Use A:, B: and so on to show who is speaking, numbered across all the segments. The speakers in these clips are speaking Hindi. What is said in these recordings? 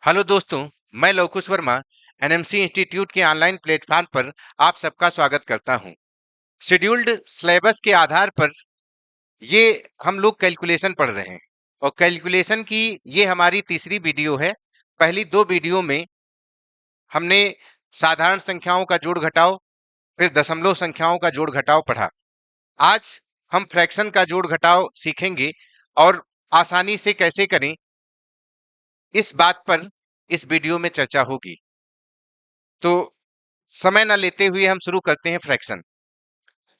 A: हेलो दोस्तों, मैं लवकुश वर्मा एनएमसी इंस्टीट्यूट के ऑनलाइन प्लेटफॉर्म पर आप सबका स्वागत करता हूं। शेड्यूल्ड सिलेबस के आधार पर ये हम लोग कैलकुलेशन पढ़ रहे हैं और कैलकुलेशन की ये हमारी तीसरी वीडियो है। पहली दो वीडियो में हमने साधारण संख्याओं का जोड़ घटाव, फिर दशमलव संख्याओं का जोड़ घटाव पढ़ा। आज हम फ्रैक्शन का जोड़ घटाव सीखेंगे और आसानी से कैसे करें इस बात पर इस वीडियो में चर्चा होगी। तो समय न लेते हुए हम शुरू करते हैं फ्रैक्शन।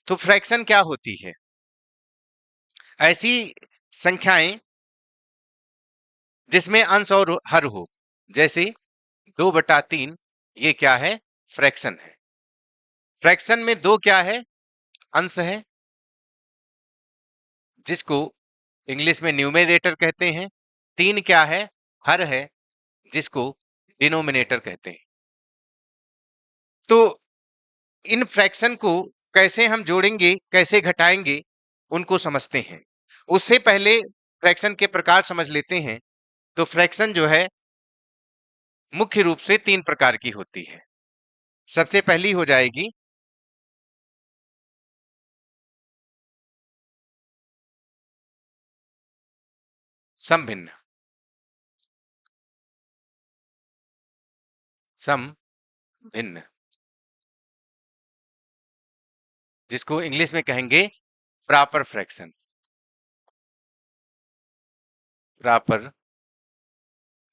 A: तो फ्रैक्शन क्या होती है? ऐसी संख्याएं जिसमें अंश और हर हो, जैसे 2/3। ये क्या है? फ्रैक्शन है। फ्रैक्शन में दो क्या है? अंश है, जिसको इंग्लिश में न्यूमरेटर कहते हैं। तीन क्या है? हर है, जिसको डिनोमिनेटर कहते हैं। तो इन फ्रैक्शन को कैसे हम जोड़ेंगे, कैसे घटाएंगे, उनको समझते हैं। उससे पहले फ्रैक्शन के प्रकार समझ लेते हैं। तो फ्रैक्शन जो है मुख्य रूप से तीन प्रकार की होती है। सबसे पहली हो जाएगी समभिन्न। समभिन्न, जिसको इंग्लिश में कहेंगे प्रॉपर फ्रैक्शन। Proper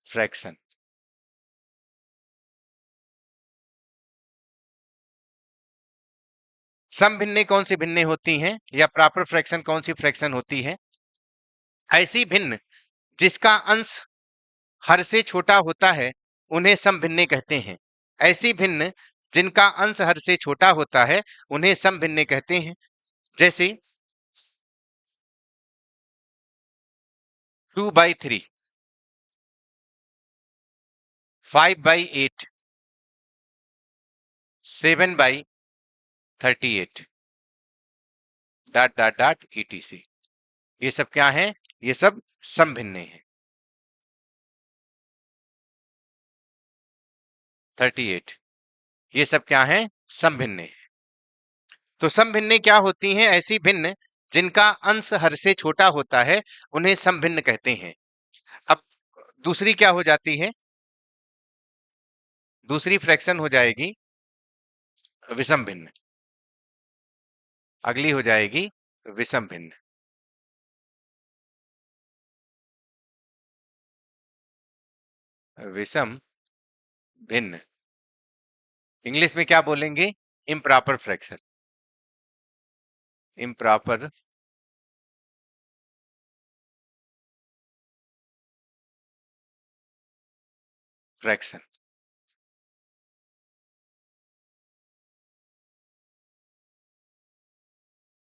A: fraction. समभिन्नें कौन सी भिन्नें होती हैं या प्रॉपर फ्रैक्शन कौन सी फ्रैक्शन होती है? ऐसी भिन्न जिसका अंश हर से छोटा होता है, उन्हें समभिन्नें कहते हैं। ऐसी भिन्न जिनका अंश हर से छोटा होता है, उन्हें समभिन्नें कहते हैं। जैसे 2/3, 5/8, 7/38, डॉट डॉट डॉट etc। ये सब क्या है? ये सब समभिन्नें हैं। 38, ये सब क्या है? समभिन्नें। तो समभिन्नें क्या होती हैं? ऐसी भिन्न जिनका अंश हर से छोटा होता है, उन्हें समभिन्न कहते हैं। अब दूसरी क्या हो जाती है? दूसरी फ्रैक्शन हो जाएगी विषम भिन्न। अगली हो जाएगी विषम भिन्न। विषम भिन्न इंग्लिश में क्या बोलेंगे? Improper fraction. Improper fraction.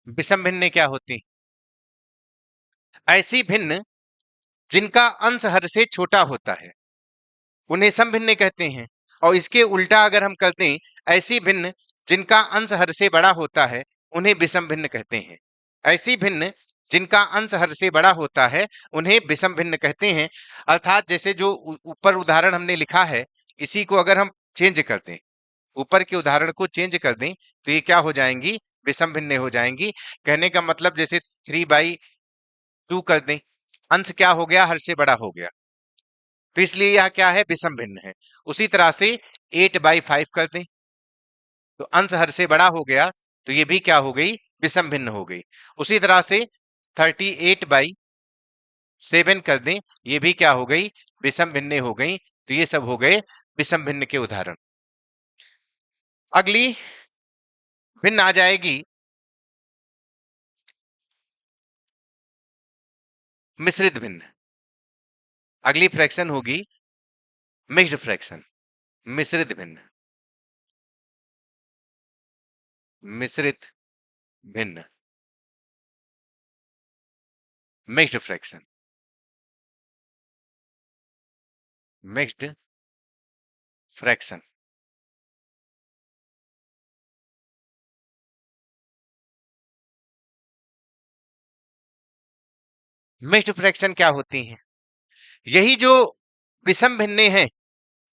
A: विषम भिन्न क्या होती? ऐसी भिन्न जिनका अंश हर से छोटा होता है, उन्हें समभिन्न कहते हैं। और इसके उल्टा अगर हम करते हैं, ऐसी भिन्न जिनका अंश हर से बड़ा होता है, उन्हें विषम भिन्न कहते हैं। ऐसी भिन्न जिनका अंश हर से बड़ा होता है, उन्हें विषम भिन्न कहते हैं। अर्थात जैसे जो ऊपर उदाहरण हमने लिखा है, इसी को अगर हम चेंज कर दें, ऊपर के उदाहरण को चेंज कर दें, तो ये क्या हो जाएंगी? विषम भिन्न हो जाएंगी। कहने का मतलब जैसे 3/2 कर दें, अंश क्या हो गया? हर से बड़ा हो गया, तो इसलिए यह क्या है? विषम भिन्न है। उसी तरह से 8/5 कर दें, तो अंश हर से बड़ा हो गया, तो ये भी क्या हो गई? विषम भिन्न हो गई। उसी तरह से 38/7 कर दें, ये भी क्या हो गई? विषम भिन्न हो गई। तो ये सब हो गए विषम भिन्न के उदाहरण। अगली भिन्न आ जाएगी मिश्रित भिन्न। अगली फ्रैक्शन होगी मिक्स्ड फ्रैक्शन। मिश्रित भिन्न। मिश्रित भिन्न, mixed fraction. Mixed fraction. Mixed fraction क्या होती है? यही जो विषम भिन्ने हैं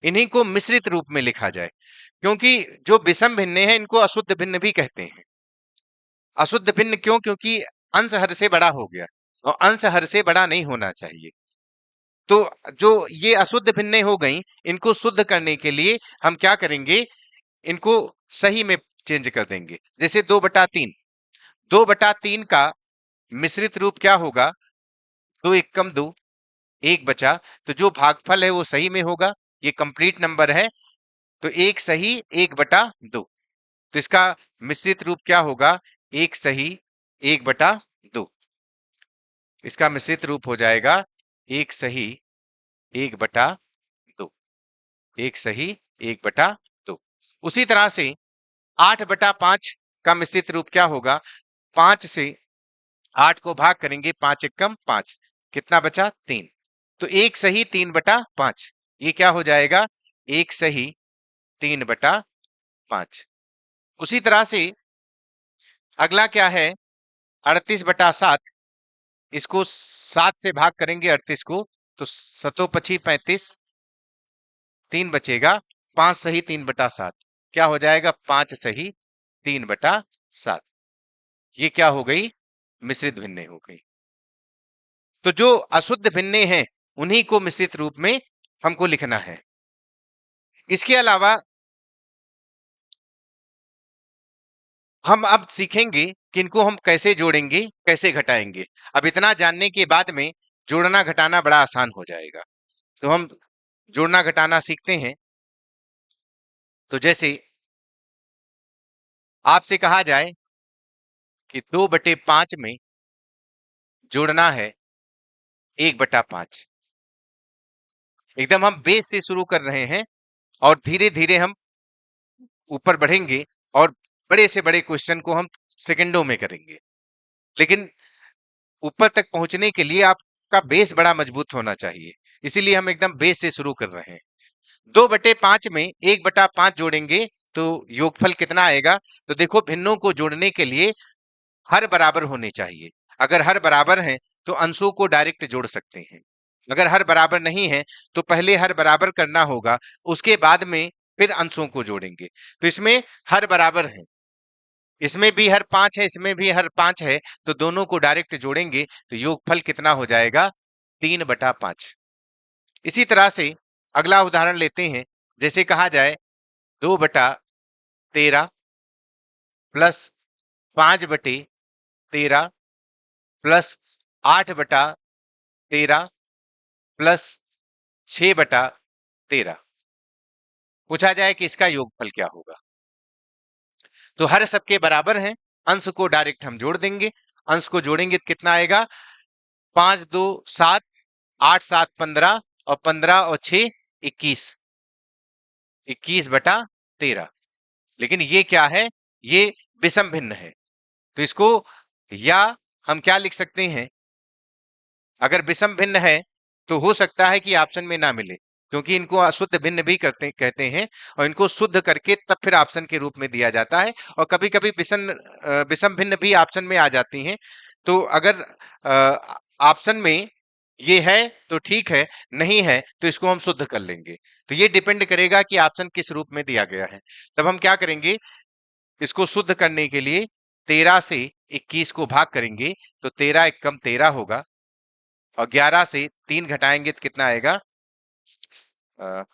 A: इन्हीं को मिश्रित रूप में लिखा जाए, क्योंकि जो विषम भिन्ने हैं इनको अशुद्ध भिन्न भी कहते हैं। अशुद्ध भिन्न क्यों? क्योंकि अंश हर से बड़ा हो गया और अंश हर से बड़ा नहीं होना चाहिए। तो जो ये अशुद्ध भिन्ने हो गई, इनको शुद्ध करने के लिए हम क्या करेंगे, इनको सही में चेंज कर देंगे। जैसे 2/3, 2/3 का मिश्रित रूप क्या होगा? 2 एकम 2, 1 बचा, तो जो भागफल है वो सही में होगा, ये कंप्लीट नंबर है, तो 1 सही 1/2। तो इसका मिश्रित रूप क्या होगा? 1 सही 1/2। इसका मिश्रित रूप हो जाएगा 1 सही 1/2, 1 सही 1/2। उसी तरह से 8/5 का मिश्रित रूप क्या होगा? 5 से 8 को भाग करेंगे, 5 एकम 5, कितना बचा? 3। तो 1 सही 3/5, ये क्या हो जाएगा? 1 सही 3/5। उसी तरह से अगला क्या है? 38/7, इसको 7 से भाग करेंगे 38 को, तो 7 35, 3 बचेगा, 5 सही 3/7, क्या हो जाएगा? 5 सही 3/7। ये क्या हो गई? मिश्रित भिन्ने हो गई। तो जो अशुद्ध भिन्ने हैं उन्हीं को मिश्रित रूप में हमको लिखना है। इसके अलावा हम अब सीखेंगे कि इनको हम कैसे जोड़ेंगे, कैसे घटाएंगे। अब इतना जानने के बाद में जोड़ना घटाना बड़ा आसान हो जाएगा। तो हम जोड़ना घटाना सीखते हैं। तो जैसे आपसे कहा जाए कि 2/5 में जोड़ना है 1/5, एकदम हम बेस से शुरू कर रहे हैं और धीरे धीरे हम ऊपर बढ़ेंगे और बड़े से बड़े क्वेश्चन को हम सेकंडों में करेंगे। लेकिन ऊपर तक पहुंचने के लिए आपका बेस बड़ा मजबूत होना चाहिए, इसीलिए हम एकदम बेस से शुरू कर रहे हैं। 2/5 में 1/5 जोड़ेंगे तो योगफल कितना आएगा? तो देखो, भिन्नों को जोड़ने के लिए हर बराबर होने चाहिए। अगर हर बराबर हैं तो अंशों को डायरेक्ट जोड़ सकते हैं। अगर हर बराबर नहीं है तो पहले हर बराबर करना होगा, उसके बाद में फिर अंशों को जोड़ेंगे। तो इसमें हर बराबर है, इसमें भी हर 5 है, इसमें भी हर 5 है, तो दोनों को डायरेक्ट जोड़ेंगे तो योगफल कितना हो जाएगा? 3/5। इसी तरह से अगला उदाहरण लेते हैं। जैसे कहा जाए 2/13 प्लस 5/13 प्लस 8/13 प्लस 6/13, पूछा जाए कि इसका योगफल क्या होगा। तो हर सबके बराबर हैं, अंश को डायरेक्ट हम जोड़ देंगे। अंश को जोड़ेंगे तो कितना आएगा? 5 2 7, 8 7 15 और 15 और 6 21, 21/13। लेकिन ये क्या है? ये विषम भिन्न है, तो इसको या हम क्या लिख सकते हैं? अगर विषम भिन्न है तो हो सकता है कि ऑप्शन में ना मिले, क्योंकि इनको अशुद्ध भिन्न भी कहते हैं और इनको शुद्ध करके तब फिर ऑप्शन के रूप में दिया जाता है। और कभी कभी विषम भिन्न भी ऑप्शन में आ जाती हैं। तो अगर ऑप्शन में ये है तो ठीक है, नहीं है तो इसको हम शुद्ध कर लेंगे। तो ये डिपेंड करेगा कि ऑप्शन किस रूप में दिया गया है। तब हम क्या करेंगे? इसको शुद्ध करने के लिए 13 से 21 को भाग करेंगे तो 13 एकम 13 होगा और 11 से 3 घटाएंगे तो कितना आएगा?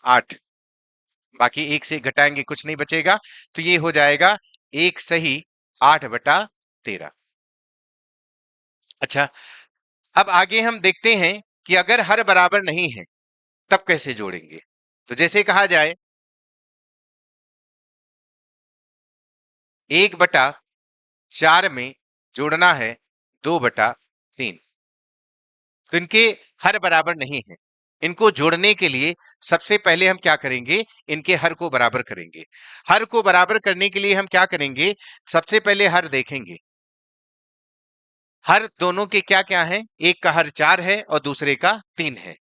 A: 8। बाकी 1 से घटाएंगे कुछ नहीं बचेगा, तो ये हो जाएगा 1 सही 8/13। अच्छा, अब आगे हम देखते हैं कि अगर हर बराबर नहीं है तब कैसे जोड़ेंगे। तो जैसे कहा जाए 1/4 में जोड़ना है 2/3, तो इनके हर बराबर नहीं है। इनको जोड़ने के लिए सबसे पहले हम क्या करेंगे? इनके हर को बराबर करेंगे। हर को बराबर करने के लिए हम क्या करेंगे? सबसे पहले हर देखेंगे। हर दोनों के क्या क्या है? एक का हर 4 है और दूसरे का 3 है।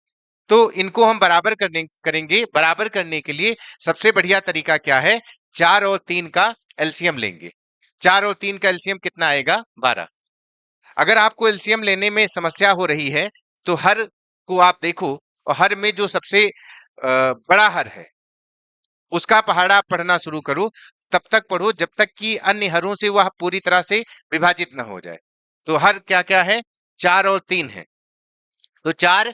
A: तो इनको हम बराबर करेंगे। बराबर करने के लिए सबसे बढ़िया तरीका क्या है? 4 और 3 का एलसीएम लेंगे। 4 और 3 का एलसीएम कितना आएगा? 12। अगर आपको एलसीएम लेने में समस्या हो रही है तो हर को आप देखो और हर में जो सबसे बड़ा हर है उसका पहाड़ा पढ़ना शुरू करो। तब तक पढ़ो जब तक कि अन्य हरों से वह पूरी तरह से विभाजित न हो जाए। तो हर क्या क्या है, 4 और 3 है। तो 4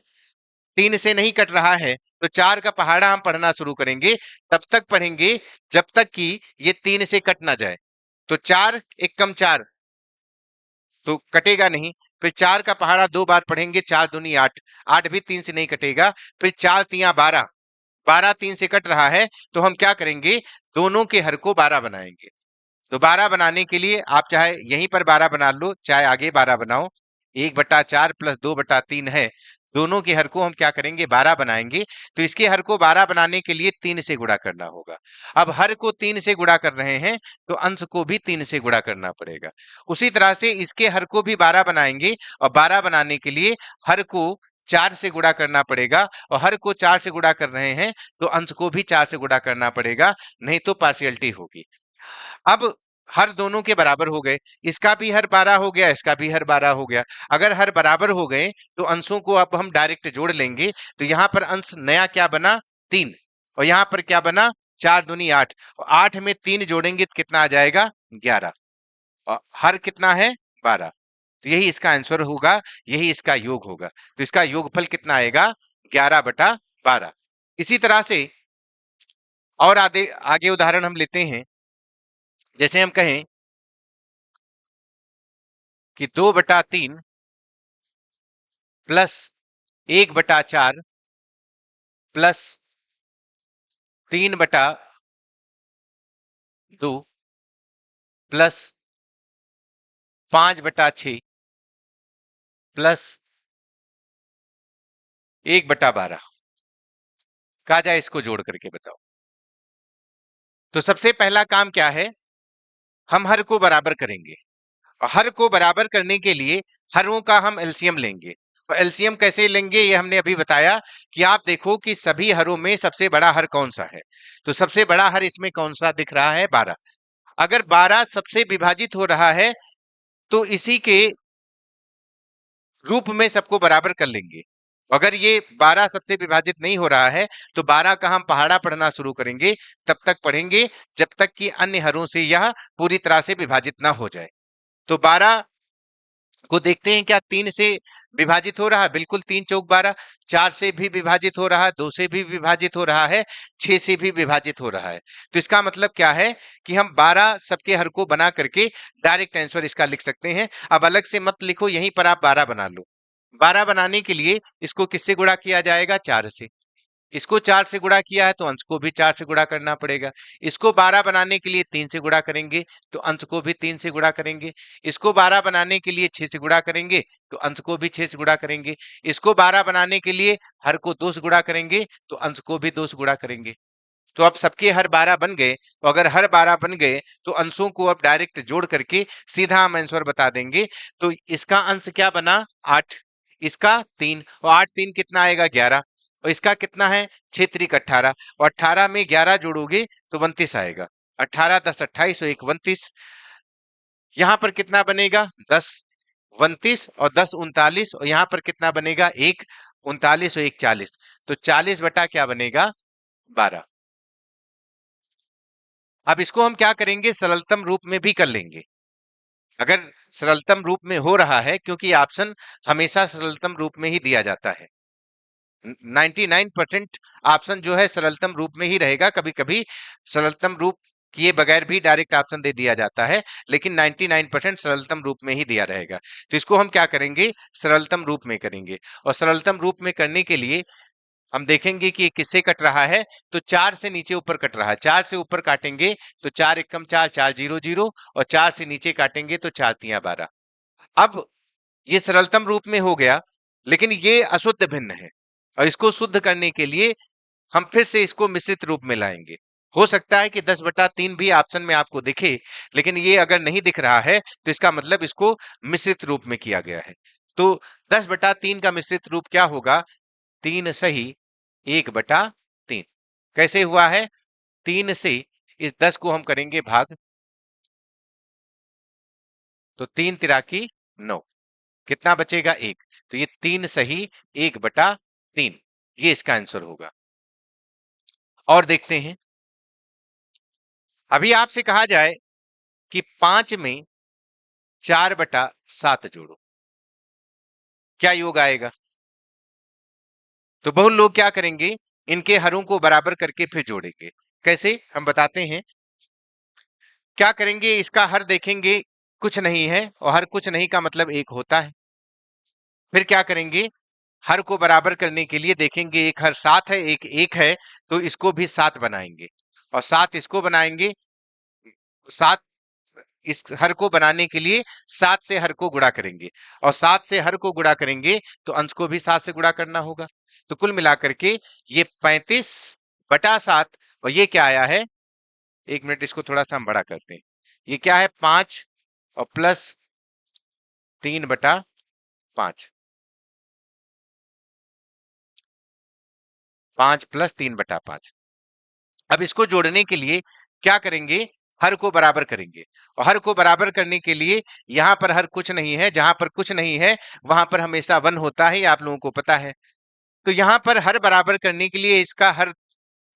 A: 3 से नहीं कट रहा है, तो 4 का पहाड़ा हम पढ़ना शुरू करेंगे। तब तक पढ़ेंगे जब तक कि ये 3 से कट ना जाए। तो 4 एक कम 4 तो कटेगा नहीं। फिर 4 का पहाड़ा 2 बार पढ़ेंगे, 4 दूनी 8, 8 भी 3 से नहीं कटेगा। फिर 4 तियां 12, 12 3 से कट रहा है, तो हम क्या करेंगे, दोनों के हर को 12 बनाएंगे। तो 12 बनाने के लिए आप चाहे यहीं पर 12 बना लो, चाहे आगे 12 बनाओ। 1/4 प्लस 2/3 है, दोनों के हर को हम क्या करेंगे, 12 बनाएंगे। तो इसके हर को 12 बनाने के लिए 3 से गुणा करना होगा। अब हर को 3 से गुणा कर रहे हैं, तो अंश को भी 3 से गुणा करना पड़ेगा। उसी तरह से इसके हर को भी 12 बनाएंगे, और 12 बनाने के लिए हर को 4 से गुणा करना पड़ेगा। और हर को 4 से गुणा कर रहे हैं, तो अंश को भी 4 से गुणा करना पड़ेगा, नहीं तो पार्शियलिटी होगी। अब हर दोनों के बराबर हो गए, इसका भी हर 12 हो गया, इसका भी हर 12 हो गया। अगर हर बराबर हो गए, तो अंशों को अब हम डायरेक्ट जोड़ लेंगे। तो यहाँ पर अंश नया क्या बना, 3, और यहाँ पर क्या बना, 4 दूनी 8, और 8 में 3 जोड़ेंगे तो कितना आ जाएगा, 11, और हर कितना है, 12। तो यही इसका आंसर होगा, यही इसका योग होगा। तो इसका योगफल कितना आएगा, 11/12। इसी तरह से और आगे आगे उदाहरण हम लेते हैं। जैसे हम कहें कि 2/3 प्लस 1/4 प्लस 3/2 प्लस 5/6 प्लस 1/12। कहा जाए इसको जोड़ करके बताओ। तो सबसे पहला काम क्या है, हम हर को बराबर करेंगे। और हर को बराबर करने के लिए हरों का हम एलसीएम लेंगे। और एलसीएम कैसे लेंगे, ये हमने अभी बताया कि आप देखो कि सभी हरों में सबसे बड़ा हर कौन सा है। तो सबसे बड़ा हर इसमें कौन सा दिख रहा है, 12। अगर 12 सबसे विभाजित हो रहा है, तो इसी के रूप में सबको बराबर कर लेंगे। अगर ये 12 सबसे विभाजित नहीं हो रहा है, तो 12 का हम पहाड़ा पढ़ना शुरू करेंगे। तब तक पढ़ेंगे जब तक कि अन्य हरों से यह पूरी तरह से विभाजित ना हो जाए। तो 12 को देखते हैं क्या 3 से विभाजित हो रहा है, बिल्कुल 3 × 4 = 12। 4 से भी विभाजित हो रहा है, 2 से भी विभाजित हो रहा है, 6 से भी विभाजित हो रहा है। तो इसका मतलब क्या है कि हम 12 सबके हर को बना करके डायरेक्ट आंसर इसका लिख सकते हैं। अब अलग से मत लिखो, यहीं पर आप 12 बना लो। 12 बनाने के लिए इसको किससे गुणा किया जाएगा, 4 से। इसको 4 से गुणा किया है, तो अंश को भी 4 से गुणा करना पड़ेगा। इसको 12 बनाने के लिए 3 से गुणा करेंगे, तो अंश को भी 3 से गुणा करेंगे। इसको 12 बनाने के लिए 6 से गुणा करेंगे, तो अंश को भी 6 से गुणा करेंगे। इसको 12 बनाने के लिए हर को 2 से गुणा करेंगे, तो अंश को भी 2 से गुणा करेंगे। तो अब सबके हर 12 बन गए। तो अगर हर 12 बन गए, तो अंशों को अब डायरेक्ट जोड़ करके सीधा हम आंसर बता देंगे। तो इसका अंश क्या बना, 8, इसका 3, और 8 3 कितना आएगा, 11, और इसका कितना है, 6 3 18, और 18 में 11 जोड़ोगे तो 29 आएगा। 18 10 28 और 1 29। यहाँ पर कितना बनेगा, 10 29 और 10 39, और यहाँ पर कितना बनेगा, 1 39 और 1 40। तो 40 बटा क्या बनेगा, 12। अब इसको हम क्या करेंगे, सरलतम रूप में भी कर लेंगे। अगर सरलतम रूप में हो रहा है, क्योंकि ऑप्शन हमेशा सरलतम रूप में ही दिया जाता है। 99% ऑप्शन जो है सरलतम रूप में ही रहेगा। कभी कभी सरलतम रूप किए बगैर भी डायरेक्ट ऑप्शन दे दिया जाता है, लेकिन 99% सरलतम रूप में ही दिया रहेगा। तो इसको हम क्या करेंगे, सरलतम रूप में करेंगे। और सरलतम रूप में करने के लिए हम देखेंगे कि ये किससे कट रहा है। तो 4 से नीचे ऊपर कट रहा है। 4 से ऊपर काटेंगे तो 4 एकम 4, 4 0 0, और 4 से नीचे काटेंगे तो 4 तियां 12। अब ये सरलतम रूप में हो गया, लेकिन ये अशुद्ध भिन्न है, और इसको शुद्ध करने के लिए हम फिर से इसको मिश्रित रूप में लाएंगे। हो सकता है कि 10/3 भी ऑप्शन में आपको दिखे, लेकिन ये अगर नहीं दिख रहा है, तो इसका मतलब इसको मिश्रित रूप में किया गया है। तो 10/3 का मिश्रित रूप क्या होगा, 3 सही 1/3। कैसे हुआ है, 3 से इस 10 को हम करेंगे भाग, तो 3 तिराकी 9, कितना बचेगा, 1। तो ये 3 सही 1/3। ये इसका आंसर होगा। और देखते हैं, अभी आपसे कहा जाए कि 5 में 4/7 जोड़ो, क्या योग आएगा? तो बहुत लोग क्या करेंगे, इनके हरों को बराबर करके फिर जोड़ेंगे। कैसे, हम बताते हैं। क्या करेंगे, इसका हर देखेंगे कुछ नहीं है, और हर कुछ नहीं का मतलब 1 होता है। फिर क्या करेंगे, हर को बराबर करने के लिए देखेंगे, एक हर 7 है, एक 1 है, तो इसको भी 7 बनाएंगे, और 7 इसको बनाएंगे। 7 इस हर को बनाने के लिए 7 से हर को गुणा करेंगे, और 7 से हर को गुणा करेंगे तो अंश को भी 7 से गुणा करना होगा। तो कुल मिलाकर के ये 35/7, और ये क्या आया है, 1 मिनट, इसको थोड़ा सा हम बड़ा करते हैं। ये क्या है, 5 और प्लस 3/5, 5 प्लस 3/5। अब इसको जोड़ने के लिए क्या करेंगे, हर को बराबर करेंगे, और हर को बराबर करने के लिए यहां पर हर कुछ नहीं है, जहां पर कुछ नहीं है वहां पर हमेशा 1 होता है, ये आप लोगों को पता है। तो यहां पर हर बराबर करने के लिए इसका हर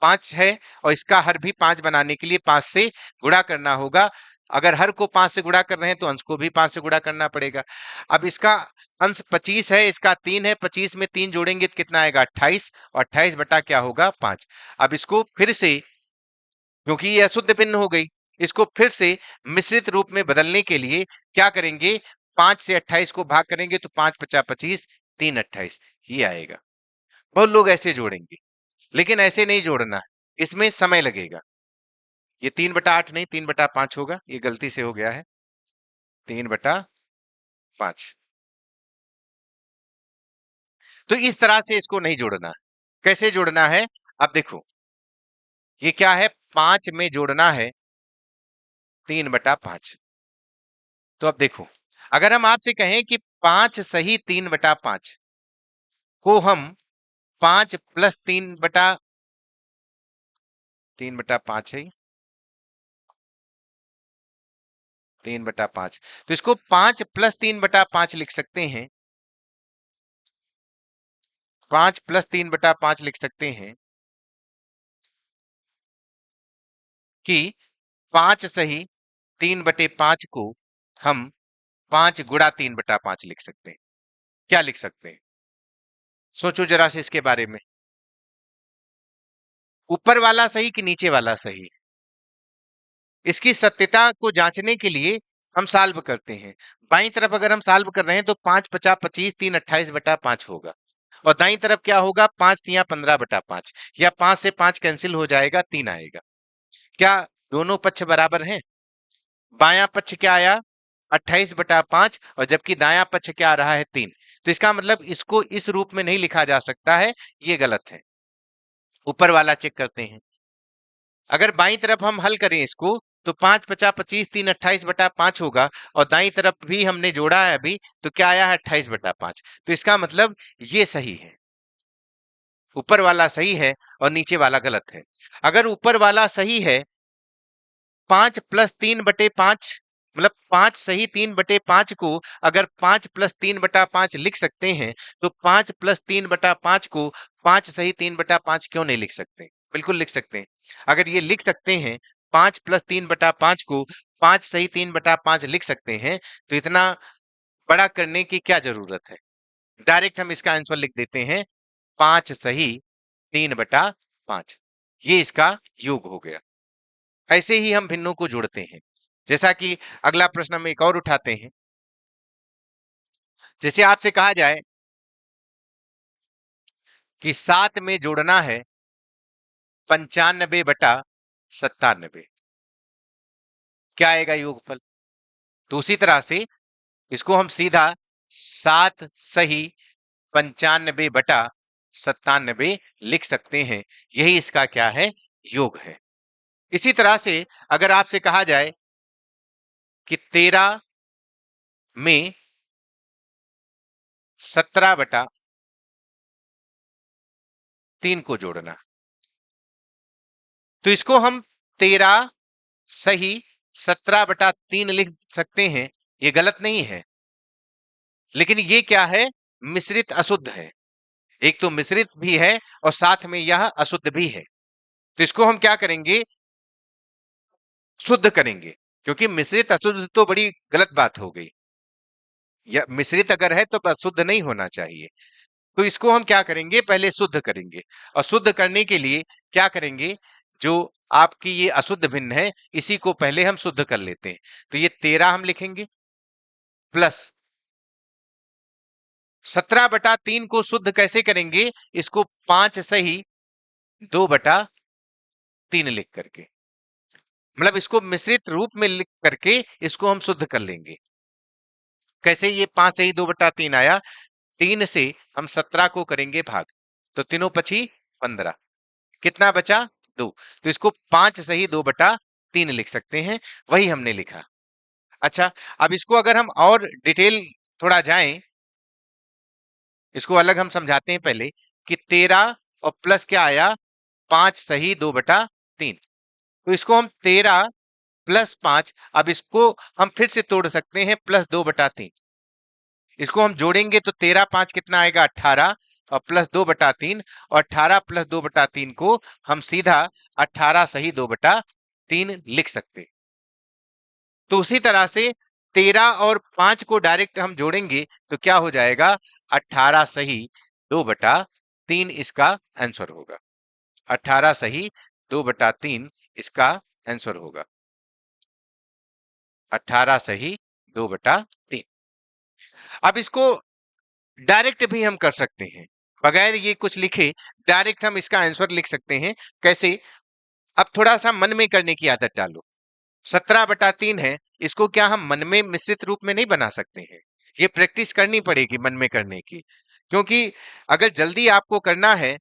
A: 5 है, और इसका हर भी 5 बनाने के लिए 5 से गुणा करना होगा। अगर हर को 5 से गुणा कर रहे हैं तो अंश को भी 5 से गुणा करना पड़ेगा। अब इसका अंश 25 है, इसका 3 है, 25 में 3 जोड़ेंगे तो कितना आएगा, 28, और 28 बटा क्या होगा, 5। अब इसको फिर से, क्योंकि ये अशुद्ध भिन्न हो गई, इसको फिर से मिश्रित रूप में बदलने के लिए क्या करेंगे, 5 से 28 को भाग करेंगे तो 5 पचा 25, 3 28, ये आएगा। बहुत लोग ऐसे जोड़ेंगे, लेकिन ऐसे नहीं जोड़ना, इसमें समय लगेगा। ये 3/8 नहीं, 3/5 होगा, ये गलती से हो गया है, 3/5। तो इस तरह से इसको नहीं जोड़ना। कैसे जोड़ना है, अब देखो, ये क्या है, 5 में जोड़ना है 3/5। तो अब देखो, अगर हम आपसे कहें कि 5 सही 3/5 को हम 5 प्लस 3/5 है, 3/5, तो इसको 5 प्लस 3/5 लिख सकते हैं, 5 प्लस 3/5 लिख सकते हैं कि 5 सही 3/5 को हम 5 गुणा 3/5 लिख सकते हैं। क्या लिख सकते हैं, सोचो जरा से इसके बारे में। ऊपर वाला सही कि नीचे वाला सही, इसकी सत्यता को जांचने के लिए हम साल्व करते हैं। बाईं तरफ अगर हम साल्व कर रहे हैं तो 5 पचा 25, 3 28/5 होगा, और दाईं तरफ क्या होगा, 5 तिया 15/5, या 5 से 5 कैंसिल हो जाएगा, 3 आएगा। क्या दोनों पक्ष बराबर हैं? बायां पक्ष क्या आया, 28/5, और जबकि दायां पक्ष क्या आ रहा है, 3। तो इसका मतलब इसको इस रूप में नहीं लिखा जा सकता है, ये गलत है। ऊपर वाला चेक करते हैं। अगर बाईं तरफ हम हल करें इसको तो 5 पचा 25, 3 28/5 होगा, और दाईं तरफ भी हमने जोड़ा है अभी, तो क्या आया है, 28/5। तो इसका मतलब ये सही है, ऊपर वाला सही है और नीचे वाला गलत है। अगर ऊपर वाला सही है, 5 प्लस 3/5, मतलब 5 सही 3/5 को अगर 5 प्लस 3/5 लिख सकते हैं, तो 5 प्लस 3/5 को 5 सही 3/5 क्यों नहीं लिख सकते? बिल्कुल लिख सकते हैं। अगर ये लिख सकते हैं, 5 प्लस 3/5 को 5 सही 3/5 लिख सकते हैं, तो इतना बड़ा करने की क्या जरूरत है? डायरेक्ट हम इसका आंसर लिख देते हैं, 5 सही 3/5, ये इसका योग हो गया। ऐसे ही हम भिन्नों को जोड़ते हैं। जैसा कि अगला प्रश्न हम एक और उठाते हैं। जैसे आपसे कहा जाए कि 7 में जोड़ना है 95/97, क्या आएगा योगफल? तो उसी तरह से इसको हम सीधा 7 सही 95/97 लिख सकते हैं। यही इसका क्या है, योग है। इसी तरह से अगर आपसे कहा जाए कि 13 में 17/3 को जोड़ना, तो इसको हम 13 सही 17/3 लिख सकते हैं, ये गलत नहीं है। लेकिन ये क्या है, मिश्रित अशुद्ध है। एक तो मिश्रित भी है और साथ में यह अशुद्ध भी है। तो इसको हम क्या करेंगे, शुद्ध करेंगे, क्योंकि मिश्रित अशुद्ध तो बड़ी गलत बात हो गई। या मिश्रित अगर है तो अशुद्ध नहीं होना चाहिए। तो इसको हम क्या करेंगे, पहले शुद्ध करेंगे। और शुद्ध करने के लिए क्या करेंगे, जो आपकी ये अशुद्ध भिन्न है इसी को पहले हम शुद्ध कर लेते हैं। तो ये 13 हम लिखेंगे प्लस 17/3 को शुद्ध कैसे करेंगे, इसको 5 सही 2/3 लिख करके, मतलब इसको मिश्रित रूप में लिख करके इसको हम शुद्ध कर लेंगे। कैसे, ये 5 सही 2/3 आया, 3 से हम 17 को करेंगे भाग, तो तीनों पची 15, कितना बचा 2। तो इसको 5 सही 2/3 लिख सकते हैं, वही हमने लिखा। अच्छा, अब इसको अगर हम और डिटेल थोड़ा जाएं, इसको अलग हम समझाते हैं पहले कि 13 और प्लस क्या आया 5 सही 2/3। तो इसको हम 13 प्लस 5, अब इसको हम फिर से तोड़ सकते हैं प्लस 2/3। इसको हम जोड़ेंगे तो 13 5 कितना आएगा 18 और प्लस 2/3, और 18 प्लस 2/3 को हम सीधा 18 सही 2/3 लिख सकते। तो उसी तरह से 13 और 5 को डायरेक्ट हम जोड़ेंगे तो क्या हो जाएगा 18 सही 2/3 इसका आंसर होगा। 18 सही 2/3 इसका आंसर होगा। 18 सही 2/3। अब इसको डायरेक्ट भी हम कर सकते हैं, बगैर ये कुछ लिखे डायरेक्ट हम इसका आंसर लिख सकते हैं। कैसे, अब थोड़ा सा मन में करने की आदत डालो। 17/3 है, इसको क्या हम मन में मिश्रित रूप में नहीं बना सकते हैं? ये प्रैक्टिस करनी पड़ेगी मन में करने की, क्योंकि अगर जल्दी आपको करना है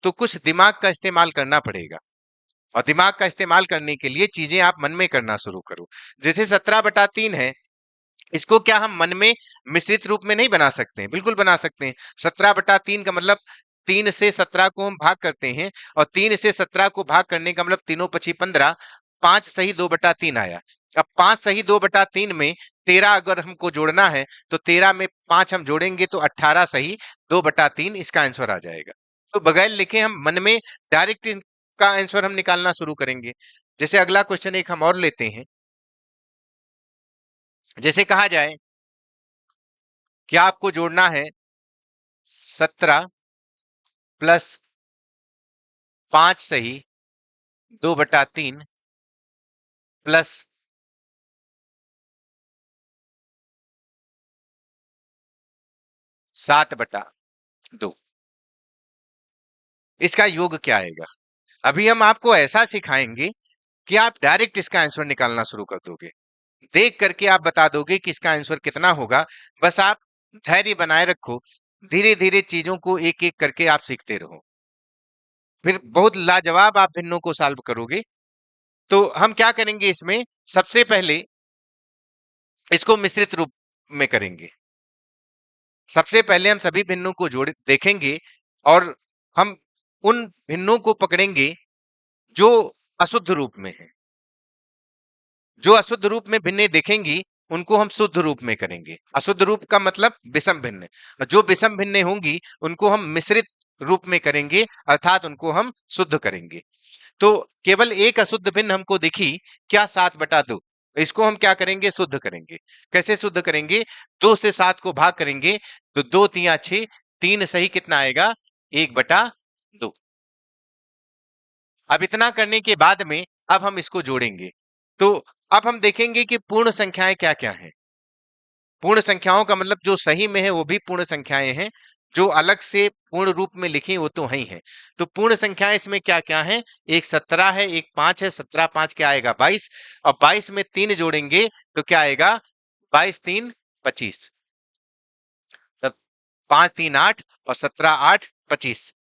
A: तो कुछ दिमाग का इस्तेमाल करना पड़ेगा, और दिमाग का इस्तेमाल करने के लिए चीजें आप मन में करना शुरू करो। जैसे 17/3 है, इसको क्या हम मन में मिश्रित रूप में नहीं बना सकते हैं? बिल्कुल बना सकते हैं। 17/3 का मतलब 3 से 17 को हम भाग करते हैं, और 3 से 17 को भाग करने का मतलब तीनों पची 15, 5 सही 2/3 आया। अब 5 सही 2/3 में 13 अगर हमको जोड़ना है तो 13 में 5 हम जोड़ेंगे तो 18 सही 2/3 इसका आंसर आ जाएगा। तो बगैर लिखे हम मन में डायरेक्ट का आंसर हम निकालना शुरू करेंगे। जैसे अगला क्वेश्चन एक हम और लेते हैं। जैसे कहा जाए कि आपको जोड़ना है 17 प्लस 5 सही 2/3 प्लस 7/2, इसका योग क्या आएगा? अभी हम आपको ऐसा सिखाएंगे कि आप डायरेक्ट इसका आंसर निकालना शुरू कर दोगे। देख करके आप बता दोगे कि इसका आंसर कितना होगा। बस आप धैर्य बनाए रखो, धीरे धीरे चीजों को एक एक करके आप सीखते रहो, फिर बहुत लाजवाब आप भिन्नों को सॉल्व करोगे। तो हम क्या करेंगे इसमें, सबसे पहले इसको मिश्रित रूप में करेंगे। सबसे पहले हम सभी भिन्नों को जोड़ देखेंगे, और हम उन भिन्नों को पकड़ेंगे जो अशुद्ध रूप में है। जो अशुद्ध रूप में भिन्नें देखेंगी उनको हम शुद्ध रूप में करेंगे। अशुद्ध रूप का मतलब विषम भिन्न, और जो विषम भिन्नें होंगी उनको हम मिश्रित रूप में करेंगे, अर्थात उनको हम शुद्ध करेंगे। तो केवल एक अशुद्ध भिन्न हमको दिखी, क्या 7/2, इसको हम क्या करेंगे, शुद्ध करेंगे। कैसे शुद्ध करेंगे, 2 से 7 को भाग करेंगे तो 2 3 6, 3 सही कितना आएगा 1/2। अब इतना करने के बाद में अब हम इसको जोड़ेंगे। तो अब हम देखेंगे कि पूर्ण संख्याएं क्या क्या हैं। पूर्ण संख्याओं का मतलब जो सही में है वो भी पूर्ण संख्याएं हैं, जो अलग से पूर्ण रूप में लिखी वो तो ही है। तो पूर्ण संख्याएं इसमें क्या क्या है, एक 17 है, एक 5 है, 17 5 क्या आएगा 22, और 22 में 3 जोड़ेंगे तो क्या आएगा 22 3 25, तब 5 3 8 और 17 8 25।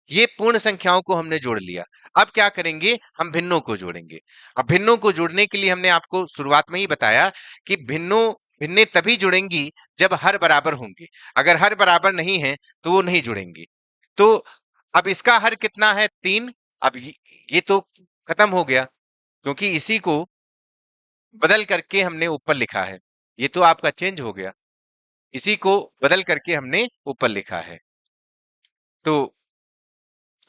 A: ये पूर्ण संख्याओं को हमने जोड़ लिया। अब क्या करेंगे, हम भिन्नों को जोड़ेंगे। अब भिन्नों को जोड़ने के लिए हमने आपको शुरुआत में ही बताया कि भिन्नें तभी जुड़ेंगी जब हर बराबर होंगे। अगर हर बराबर नहीं है तो वो नहीं जुड़ेंगी। तो अब इसका हर कितना है 3। अब ये तो खत्म हो गया, क्योंकि इसी को बदल करके हमने ऊपर लिखा है। ये तो आपका चेंज हो गया, इसी को बदल करके हमने ऊपर लिखा है। तो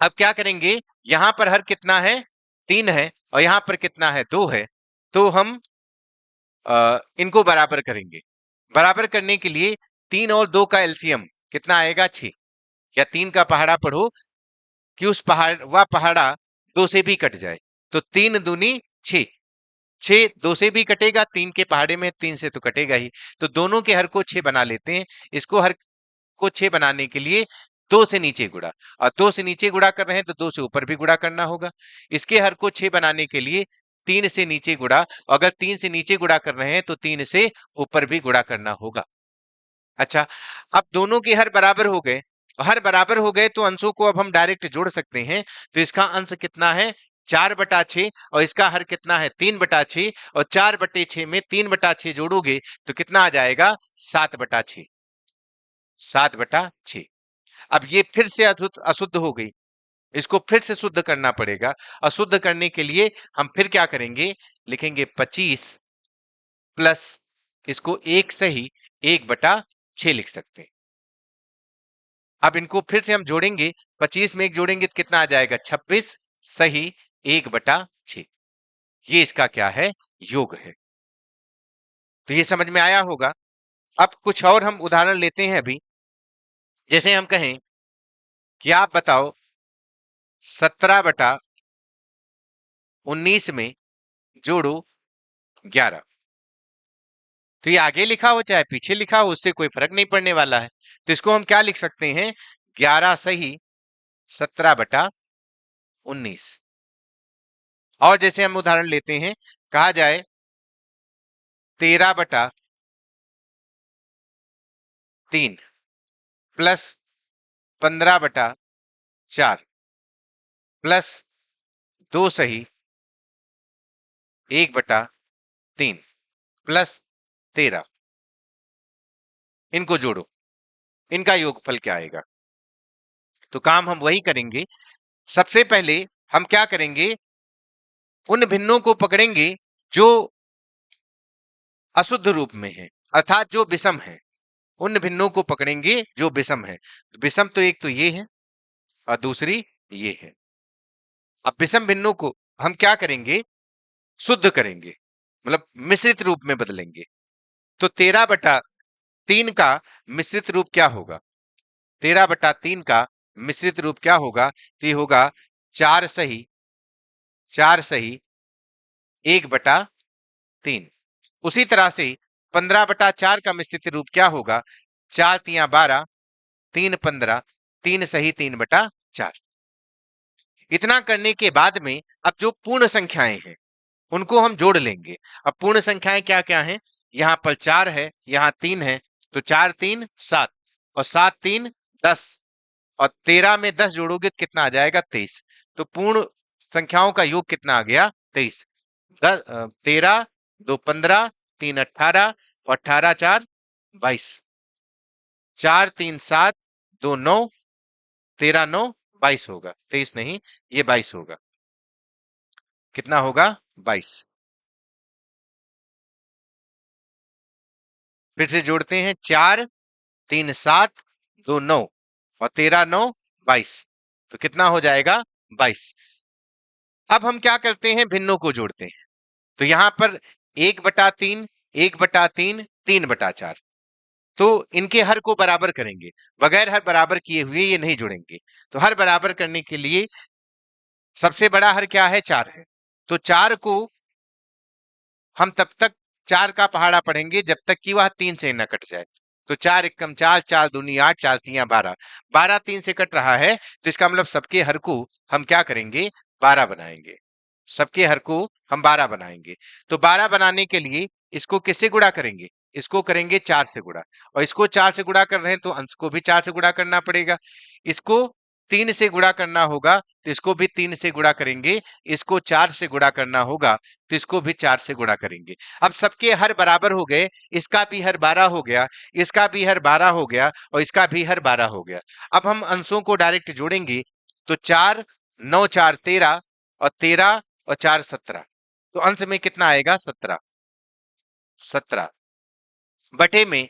A: अब क्या करेंगे, यहां पर हर कितना है, 3 है, और यहां पर कितना है, 2 है। तो हम इनको बराबर करेंगे। बराबर करने के लिए 3 और 2 का एलसीएम कितना आएगा, 6। या 3 का पहाड़ा पढ़ो कि उस पहाड़ा 2 से भी कट जाए। तो 3 दूनी 6, 6 2 से भी कटेगा, 3 के पहाड़े में 3 से तो कटेगा ही। तो दोनों के हर को 6 बना लेते हैं। इसको हर को 6 बनाने के लिए 2 से नीचे गुणा, और 2 से नीचे गुणा कर रहे हैं तो 2 से ऊपर भी गुणा करना होगा। इसके हर को 6 बनाने के लिए 3 से नीचे गुणा, अगर 3 से नीचे गुणा कर रहे हैं तो 3 से ऊपर भी गुणा करना होगा। अच्छा, अब दोनों के हर बराबर हो गए, हर बराबर हो गए तो अंशों को अब हम डायरेक्ट जोड़ सकते हैं। तो इसका अंश कितना है, 4/6, और इसका हर कितना है, 3/6, और 4/6 में 3/6 जोड़ोगे तो कितना आ जाएगा, 7/6। 7/6। अब ये फिर से अशुद्ध अशुद्ध हो गई, इसको फिर से शुद्ध करना पड़ेगा। अशुद्ध करने के लिए हम फिर क्या करेंगे, लिखेंगे 25 प्लस, इसको 1 सही 1/6 लिख सकते हैं। अब इनको फिर से हम जोड़ेंगे, 25 में 1 जोड़ेंगे तो कितना आ जाएगा, 26 सही 1/6। ये इसका क्या है, योग है। तो ये समझ में आया होगा। अब कुछ और हम उदाहरण लेते हैं अभी। जैसे हम कहें कि आप बताओ 17/19 में जोड़ो 11। तो ये आगे लिखा हो चाहे पीछे लिखा हो, उससे कोई फर्क नहीं पड़ने वाला है। तो इसको हम क्या लिख सकते हैं, 11 सही 17/19। और जैसे हम उदाहरण लेते हैं, कहा जाए 13/3 प्लस 15/4 प्लस 2 सही 1/3 प्लस 13। इनको जोड़ो, इनका योगफल क्या आएगा। तो काम हम वही करेंगे। सबसे पहले हम क्या करेंगे, उन भिन्नों को पकड़ेंगे जो अशुद्ध रूप में है, अर्थात जो विषम है। उन भिन्नों को पकड़ेंगे जो विषम है। विषम तो एक तो ये है और दूसरी ये है। अब विषम भिन्नों को हम क्या करेंगे, शुद्ध करेंगे, मतलब मिश्रित रूप में बदलेंगे। तो 13/3 का मिश्रित रूप क्या होगा, 13/3 का मिश्रित रूप क्या होगा, तो ये होगा 4 सही 1/3। उसी तरह से 15/4 का मिश्रित रूप क्या होगा, 4×3 = 12, 3×15, 3 सही 3/4। इतना करने के बाद में अब जो पूर्ण संख्याएं हैं उनको हम जोड़ लेंगे। अब पूर्ण संख्याएं क्या क्या हैं, यहाँ पर 4 है, यहाँ 3 है, तो 4 3 7, और 7 3 10, और 13 में 10 जोड़ोगे तो कितना आ जाएगा, 23। तो पूर्ण संख्याओं का योग कितना आ गया, 23। 13 2 15, 3 18, और 18 4 22, 4 3 7 2 9, 13 9 22 होगा, 23 नहीं, ये 22 होगा। कितना होगा, 22। फिर से जोड़ते हैं, 4 3 7 2 9, और 13 9 22, तो कितना हो जाएगा, 22। अब हम क्या करते हैं, भिन्नों को जोड़ते हैं। तो यहां पर 1/3 1/3 3/4, तो इनके हर को बराबर करेंगे। बगैर हर बराबर किए हुए ये नहीं जुड़ेंगे। तो हर बराबर करने के लिए सबसे बड़ा हर क्या है, 4 है। तो 4 को हम तब तक 4 का पहाड़ा पढ़ेंगे जब तक कि वह 3 से न कट जाए। तो 4 एकम 4, 4 दूनी 8, 4 तियां 12, 12 3 से कट रहा है, तो इसका मतलब सबके हर को हम क्या करेंगे, 12 बनाएंगे। सबके हर को हम 12 बनाएंगे। तो 12 बनाने के लिए इसको किससे गुणा करेंगे, इसको करेंगे 4 से गुणा, और इसको 4 से गुणा कर रहे हैं तो अंश को भी 4 से गुणा करना पड़ेगा। इसको 3 से गुणा करना होगा तो इसको भी 3 से गुणा करेंगे। इसको 4 से गुणा करना होगा तो इसको भी 4 से गुणा करेंगे। अब सबके हर बराबर हो गए, इसका भी हर 12 हो गया, इसका भी हर 12 हो गया, और इसका भी हर 12 हो गया। अब हम अंशों को डायरेक्ट जोड़ेंगे। तो 4 9 4 13, और 13 और 4 17, तो अंश में कितना आएगा, 17। 17 बटे में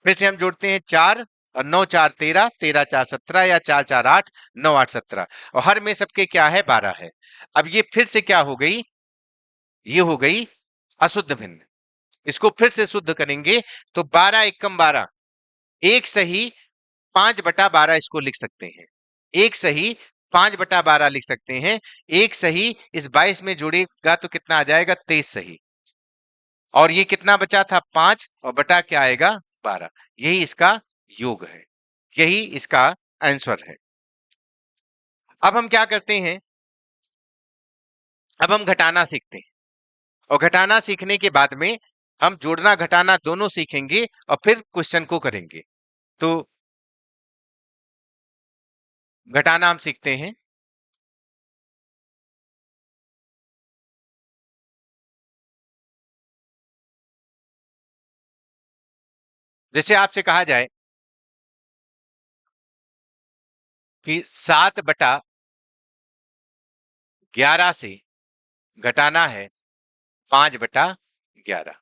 A: फिर से हम जोड़ते हैं, 4 और 9 4 13, 13 4 17 या 4 4 8, 9 8 17 और हर में सबके क्या है 12 है। अब ये फिर से क्या हो गई, ये हो गई अशुद्ध भिन्न। इसको फिर से शुद्ध करेंगे तो 12 एकम 12, एक सही 5/12 इसको लिख सकते हैं। एक सही 5/12 लिख सकते हैं। एक सही इस 22 में जुड़ेगा तो कितना आ जाएगा 23 सही, और ये कितना बचा था 5 और बटा क्या आएगा 12। यही इसका योग है, यही इसका आंसर है। अब हम क्या करते हैं, अब हम घटाना सीखते हैं और घटाना सीखने के बाद में हम जोड़ना घटाना दोनों सीखेंगे और फिर क्वेश्चन को करेंगे। तो घटाना हम सीखते हैं। जैसे आपसे कहा जाए कि 7/11 से घटाना है 5/11।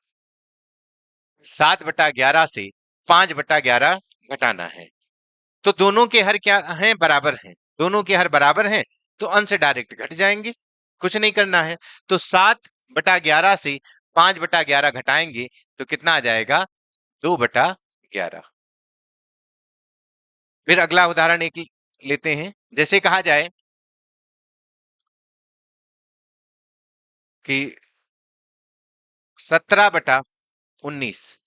A: 7/11 से 5/11 घटाना है, तो दोनों के हर क्या हैं बराबर हैं। दोनों के हर बराबर हैं तो अंश डायरेक्ट घट जाएंगे, कुछ नहीं करना है। तो 7/11 से 5/11 घटाएंगे तो कितना आ जाएगा 2/11। फिर अगला उदाहरण एक लेते हैं। जैसे कहा जाए कि 17/19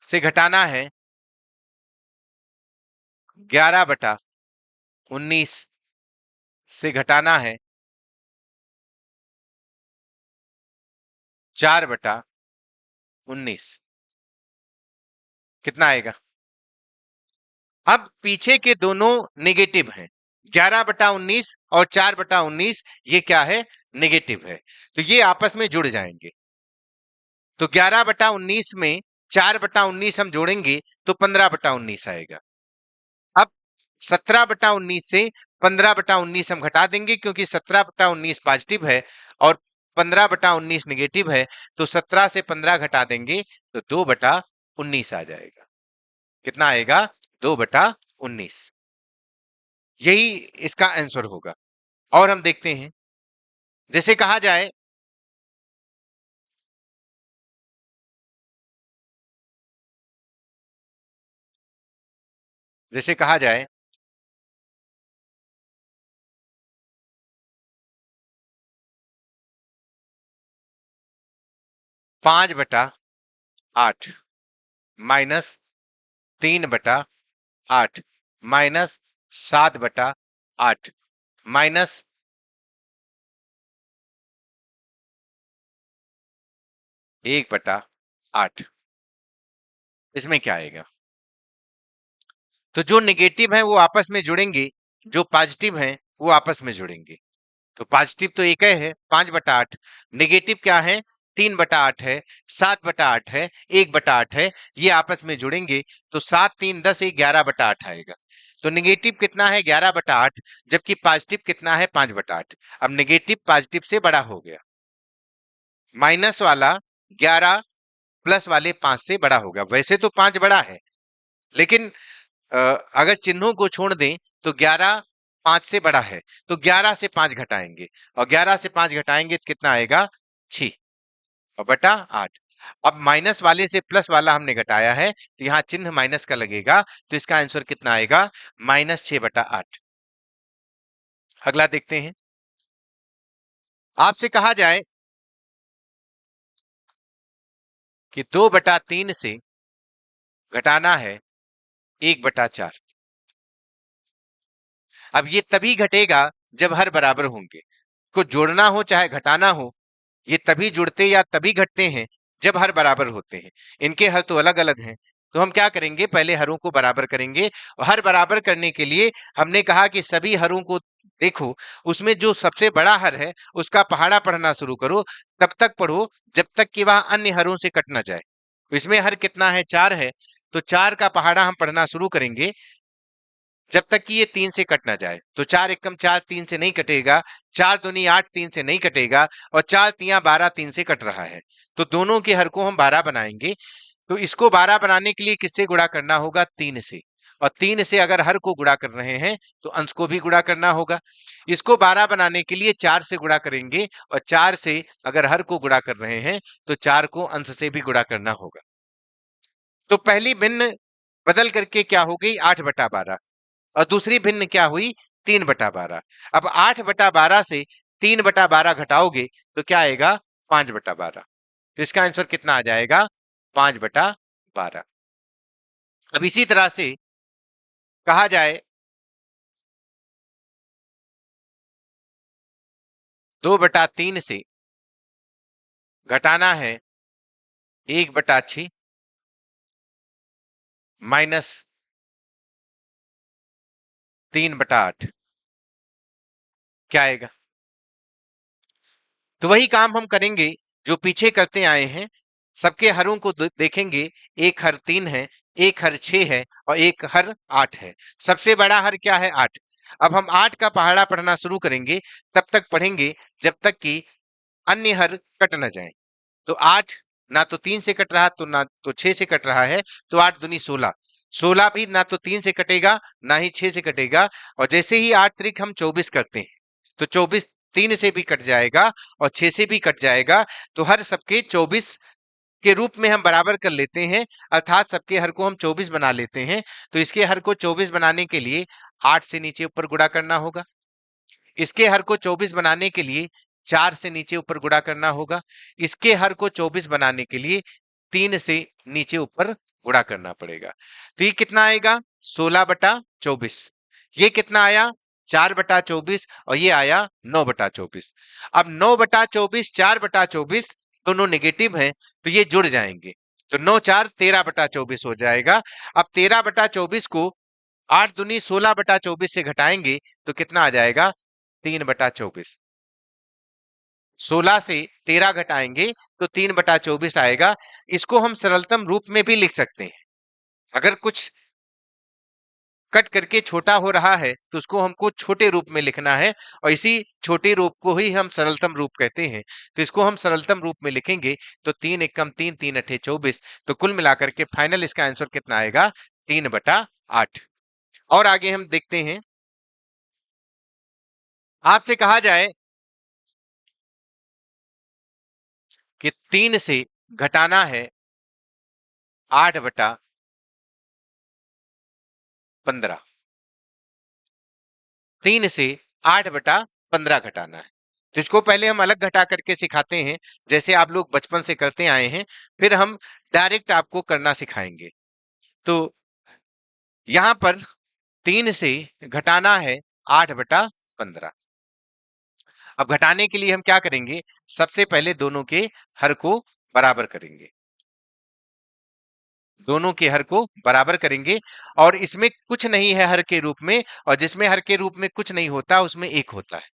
A: से घटाना है 11/19 से घटाना है 4/19, कितना आएगा। अब पीछे के दोनों नेगेटिव हैं, 11/19 और 4/19, ये क्या है नेगेटिव है, तो ये आपस में जुड़ जाएंगे। तो 11/19 में 4/19 हम जोड़ेंगे तो 15/19 आएगा। अब 17/19 से 15/19 हम घटा देंगे क्योंकि 17/19 पॉजिटिव है और 15/19 नेगेटिव है, तो 17 से 15 घटा देंगे तो 2/19 आ जाएगा। कितना आएगा 2/19। यही इसका आंसर होगा। और हम देखते हैं, जैसे कहा जाए जैसे कहा जाए 5/8 माइनस 3/8 माइनस 7/8 माइनस 1/8, इसमें क्या आएगा। तो जो नेगेटिव है वो आपस में जुड़ेंगे, जो पॉजिटिव हैं वो आपस में जुड़ेंगे। तो पॉजिटिव तो एक है 5/8, नेगेटिव क्या है 3/8 है, 7/8 है, 1/8 है, ये आपस में जुड़ेंगे तो 7 3 10 11/8 आएगा। तो नेगेटिव कितना है 11/8, जबकि पॉजिटिव कितना है 5/8। अब नेगेटिव पॉजिटिव से बड़ा हो गया, माइनस वाला 11 प्लस वाले 5 से बड़ा होगा। वैसे तो 5 बड़ा है, लेकिन अगर चिन्हों को छोड़ दें तो 11 5 से बड़ा है, तो 11 से 5 घटाएंगे और 11 से 5 घटाएंगे तो कितना आएगा 6 और बटा 8। अब माइनस वाले से प्लस वाला हमने घटाया है तो यहाँ चिन्ह माइनस का लगेगा, तो इसका आंसर कितना आएगा -6/8। अगला देखते हैं। आपसे कहा जाए कि 2/3 से घटाना है 1/4। अब ये तभी घटेगा जब हर बराबर होंगे। को जोड़ना हो चाहे घटाना हो, ये तभी जुड़ते या तभी घटते हैं जब हर बराबर होते हैं। इनके हर तो अलग अलग हैं। तो हम क्या करेंगे, पहले हरों को बराबर करेंगे और हर बराबर करने के लिए हमने कहा कि सभी हरों को देखो, उसमें जो सबसे बड़ा हर है उसका पहाड़ा पढ़ना शुरू करो, तब तक पढ़ो जब तक कि वह अन्य हरों से कट ना जाए। इसमें हर कितना है 4 है, तो 4 का पहाड़ा हम पढ़ना शुरू करेंगे जब तक कि ये 3 से कट ना जाए। तो 4 एकम 4 3 से नहीं कटेगा, 4 दूनी 8 3 से नहीं कटेगा और 4 तियां 12 3 से कट रहा है। तो दोनों के हर को हम 12 बनाएंगे। तो इसको 12 बनाने के लिए किससे गुणा करना होगा? 3 से। और 3 से अगर हर को गुणा कर रहे हैं तो अंश को भी गुणा करना होगा। इसको 12 बनाने के लिए 4 से गुणा करेंगे, और 4 से अगर हर को गुणा कर रहे हैं तो 4 को अंश से भी गुणा करना होगा। तो पहली भिन्न बदल करके क्या हो गई? 8/12। और दूसरी भिन्न क्या हुई? 3/12। अब 8/12 से 3/12 घटाओगे तो क्या आएगा? 5/12। तो इसका आंसर कितना आ जाएगा? 5/12। अब इसी तरह से कहा जाए 2/3 से घटाना है 1/6 माइनस 3/8, क्या आएगा? तो वही काम हम करेंगे जो पीछे करते आए हैं। सबके हरों को देखेंगे, एक हर 3 है, एक हर 6 है और एक हर 8 है। सबसे बड़ा हर क्या है? 8। अब हम 8 का पहाड़ा पढ़ना शुरू करेंगे, तब तक पढ़ेंगे जब तक कि अन्य हर कट न जाए। तो 8 ना तो 3 से कट रहा, तो ना तो 6 से कट रहा है, तो 8 दूनी 16। 16 भी ना तो 3 से कटेगा ना ही 6 से कटेगा। और जैसे ही 8 त्रिक हम 24 करते हैं, तो 24 3 से भी कट जाएगा और 6 से भी कट जाएगा। तो हर सबके 24 के रूप में हम बराबर कर लेते हैं, अर्थात सबके हर को हम 24 बना लेते हैं। तो इसके हर को 24 बनाने के लिए 8 से नीचे ऊपर गुणा करना होगा। इसके हर को 24 बनाने के लिए 4 से नीचे ऊपर गुणा करना होगा। इसके हर को 24 बनाने के लिए 3 से नीचे ऊपर गुणा करना पड़ेगा। तो ये कितना आएगा? 16/24। ये कितना आया? 4/24। और ये आया 9/24। अब 9/24 4/24 दोनों नेगेटिव हैं, तो ये जुड़ जाएंगे। तो 9 4 13/24 हो जाएगा। अब 13/24 को 8 दूनी 16/24 से घटाएंगे तो कितना आ जाएगा? 3/24। 16 से 13 घटाएंगे तो 3/24 आएगा। इसको हम सरलतम रूप में भी लिख सकते हैं। अगर कुछ कट करके छोटा हो रहा है तो उसको हमको छोटे रूप में लिखना है, और इसी छोटे रूप को ही हम सरलतम रूप कहते हैं। तो इसको हम सरलतम रूप में लिखेंगे तो 3 एकम 3 3 अठे 24। तो कुल मिलाकर के फाइनल इसका आंसर कितना आएगा? 3/8। और आगे हम देखते हैं, आपसे कहा जाए कि 3 से घटाना है 8/15। 3 से 8/15 घटाना है। तो इसको पहले हम अलग घटा करके सिखाते हैं, जैसे आप लोग बचपन से करते आए हैं। फिर हम डायरेक्ट आपको करना सिखाएंगे। तो यहां पर 3 से घटाना है 8/15। अब घटाने के लिए हम क्या करेंगे? सबसे पहले दोनों के हर को बराबर करेंगे। दोनों के हर को बराबर करेंगे, और इसमें कुछ नहीं है हर के रूप में, और जिसमें हर के रूप में कुछ नहीं होता उसमें एक होता है।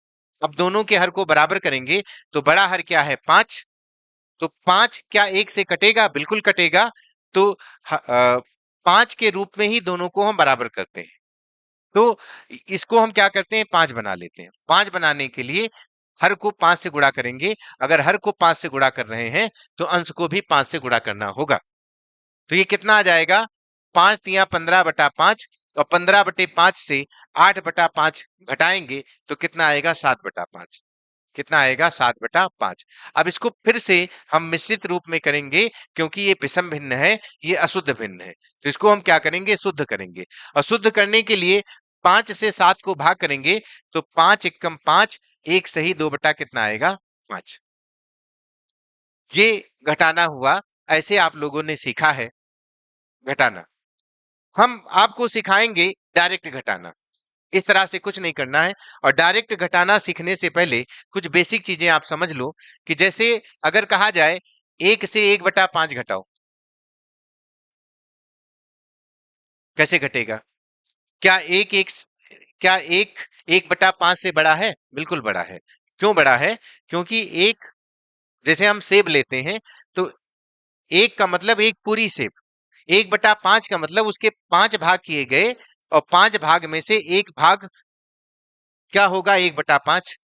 A: अब दोनों के हर को बराबर करेंगे तो बड़ा हर क्या है? 5। तो 5 क्या 1 से कटेगा? बिल्कुल कटेगा। तो 5 के रूप में ही दोनों को हम बराबर करते हैं। तो इसको हम क्या करते हैं? 5 बना लेते हैं। 5 बनाने के लिए हर को 5 से गुणा करेंगे। अगर हर को 5 से गुणा कर रहे हैं तो अंश को भी 5 से गुणा करना होगा। तो ये कितना आ जाएगा? 5 तिया 15/5, और 15/5 से 8/5 घटाएंगे तो कितना आएगा? 7/5। कितना आएगा? 7/5। अब इसको फिर से हम मिश्रित रूप में करेंगे, क्योंकि ये विषम भिन्न है, ये अशुद्ध भिन्न है। तो इसको हम क्या करेंगे? शुद्ध करेंगे। और शुद्ध करने के लिए 5 से 7 को भाग करेंगे तो 5 एकम 5, एक सही 2 कितना आएगा? 5। ये घटाना हुआ। ऐसे आप लोगों ने सीखा है घटाना। हम आपको सिखाएंगे डायरेक्ट घटाना। इस तरह से कुछ नहीं करना है। और डायरेक्ट घटाना सीखने से पहले कुछ बेसिक चीजें आप समझ लो, कि जैसे अगर कहा जाए 1 से 1/5 घटाओ, कैसे घटेगा? क्या एक एक क्या एक 1/5 से बड़ा है? बिल्कुल बड़ा है। क्यों बड़ा है? क्योंकि एक, जैसे हम सेब लेते हैं, तो एक का मतलब एक पूरी सेब, 1/5 का मतलब उसके 5 भाग किए गए, और 5 भाग में से एक भाग क्या होगा? 1/5।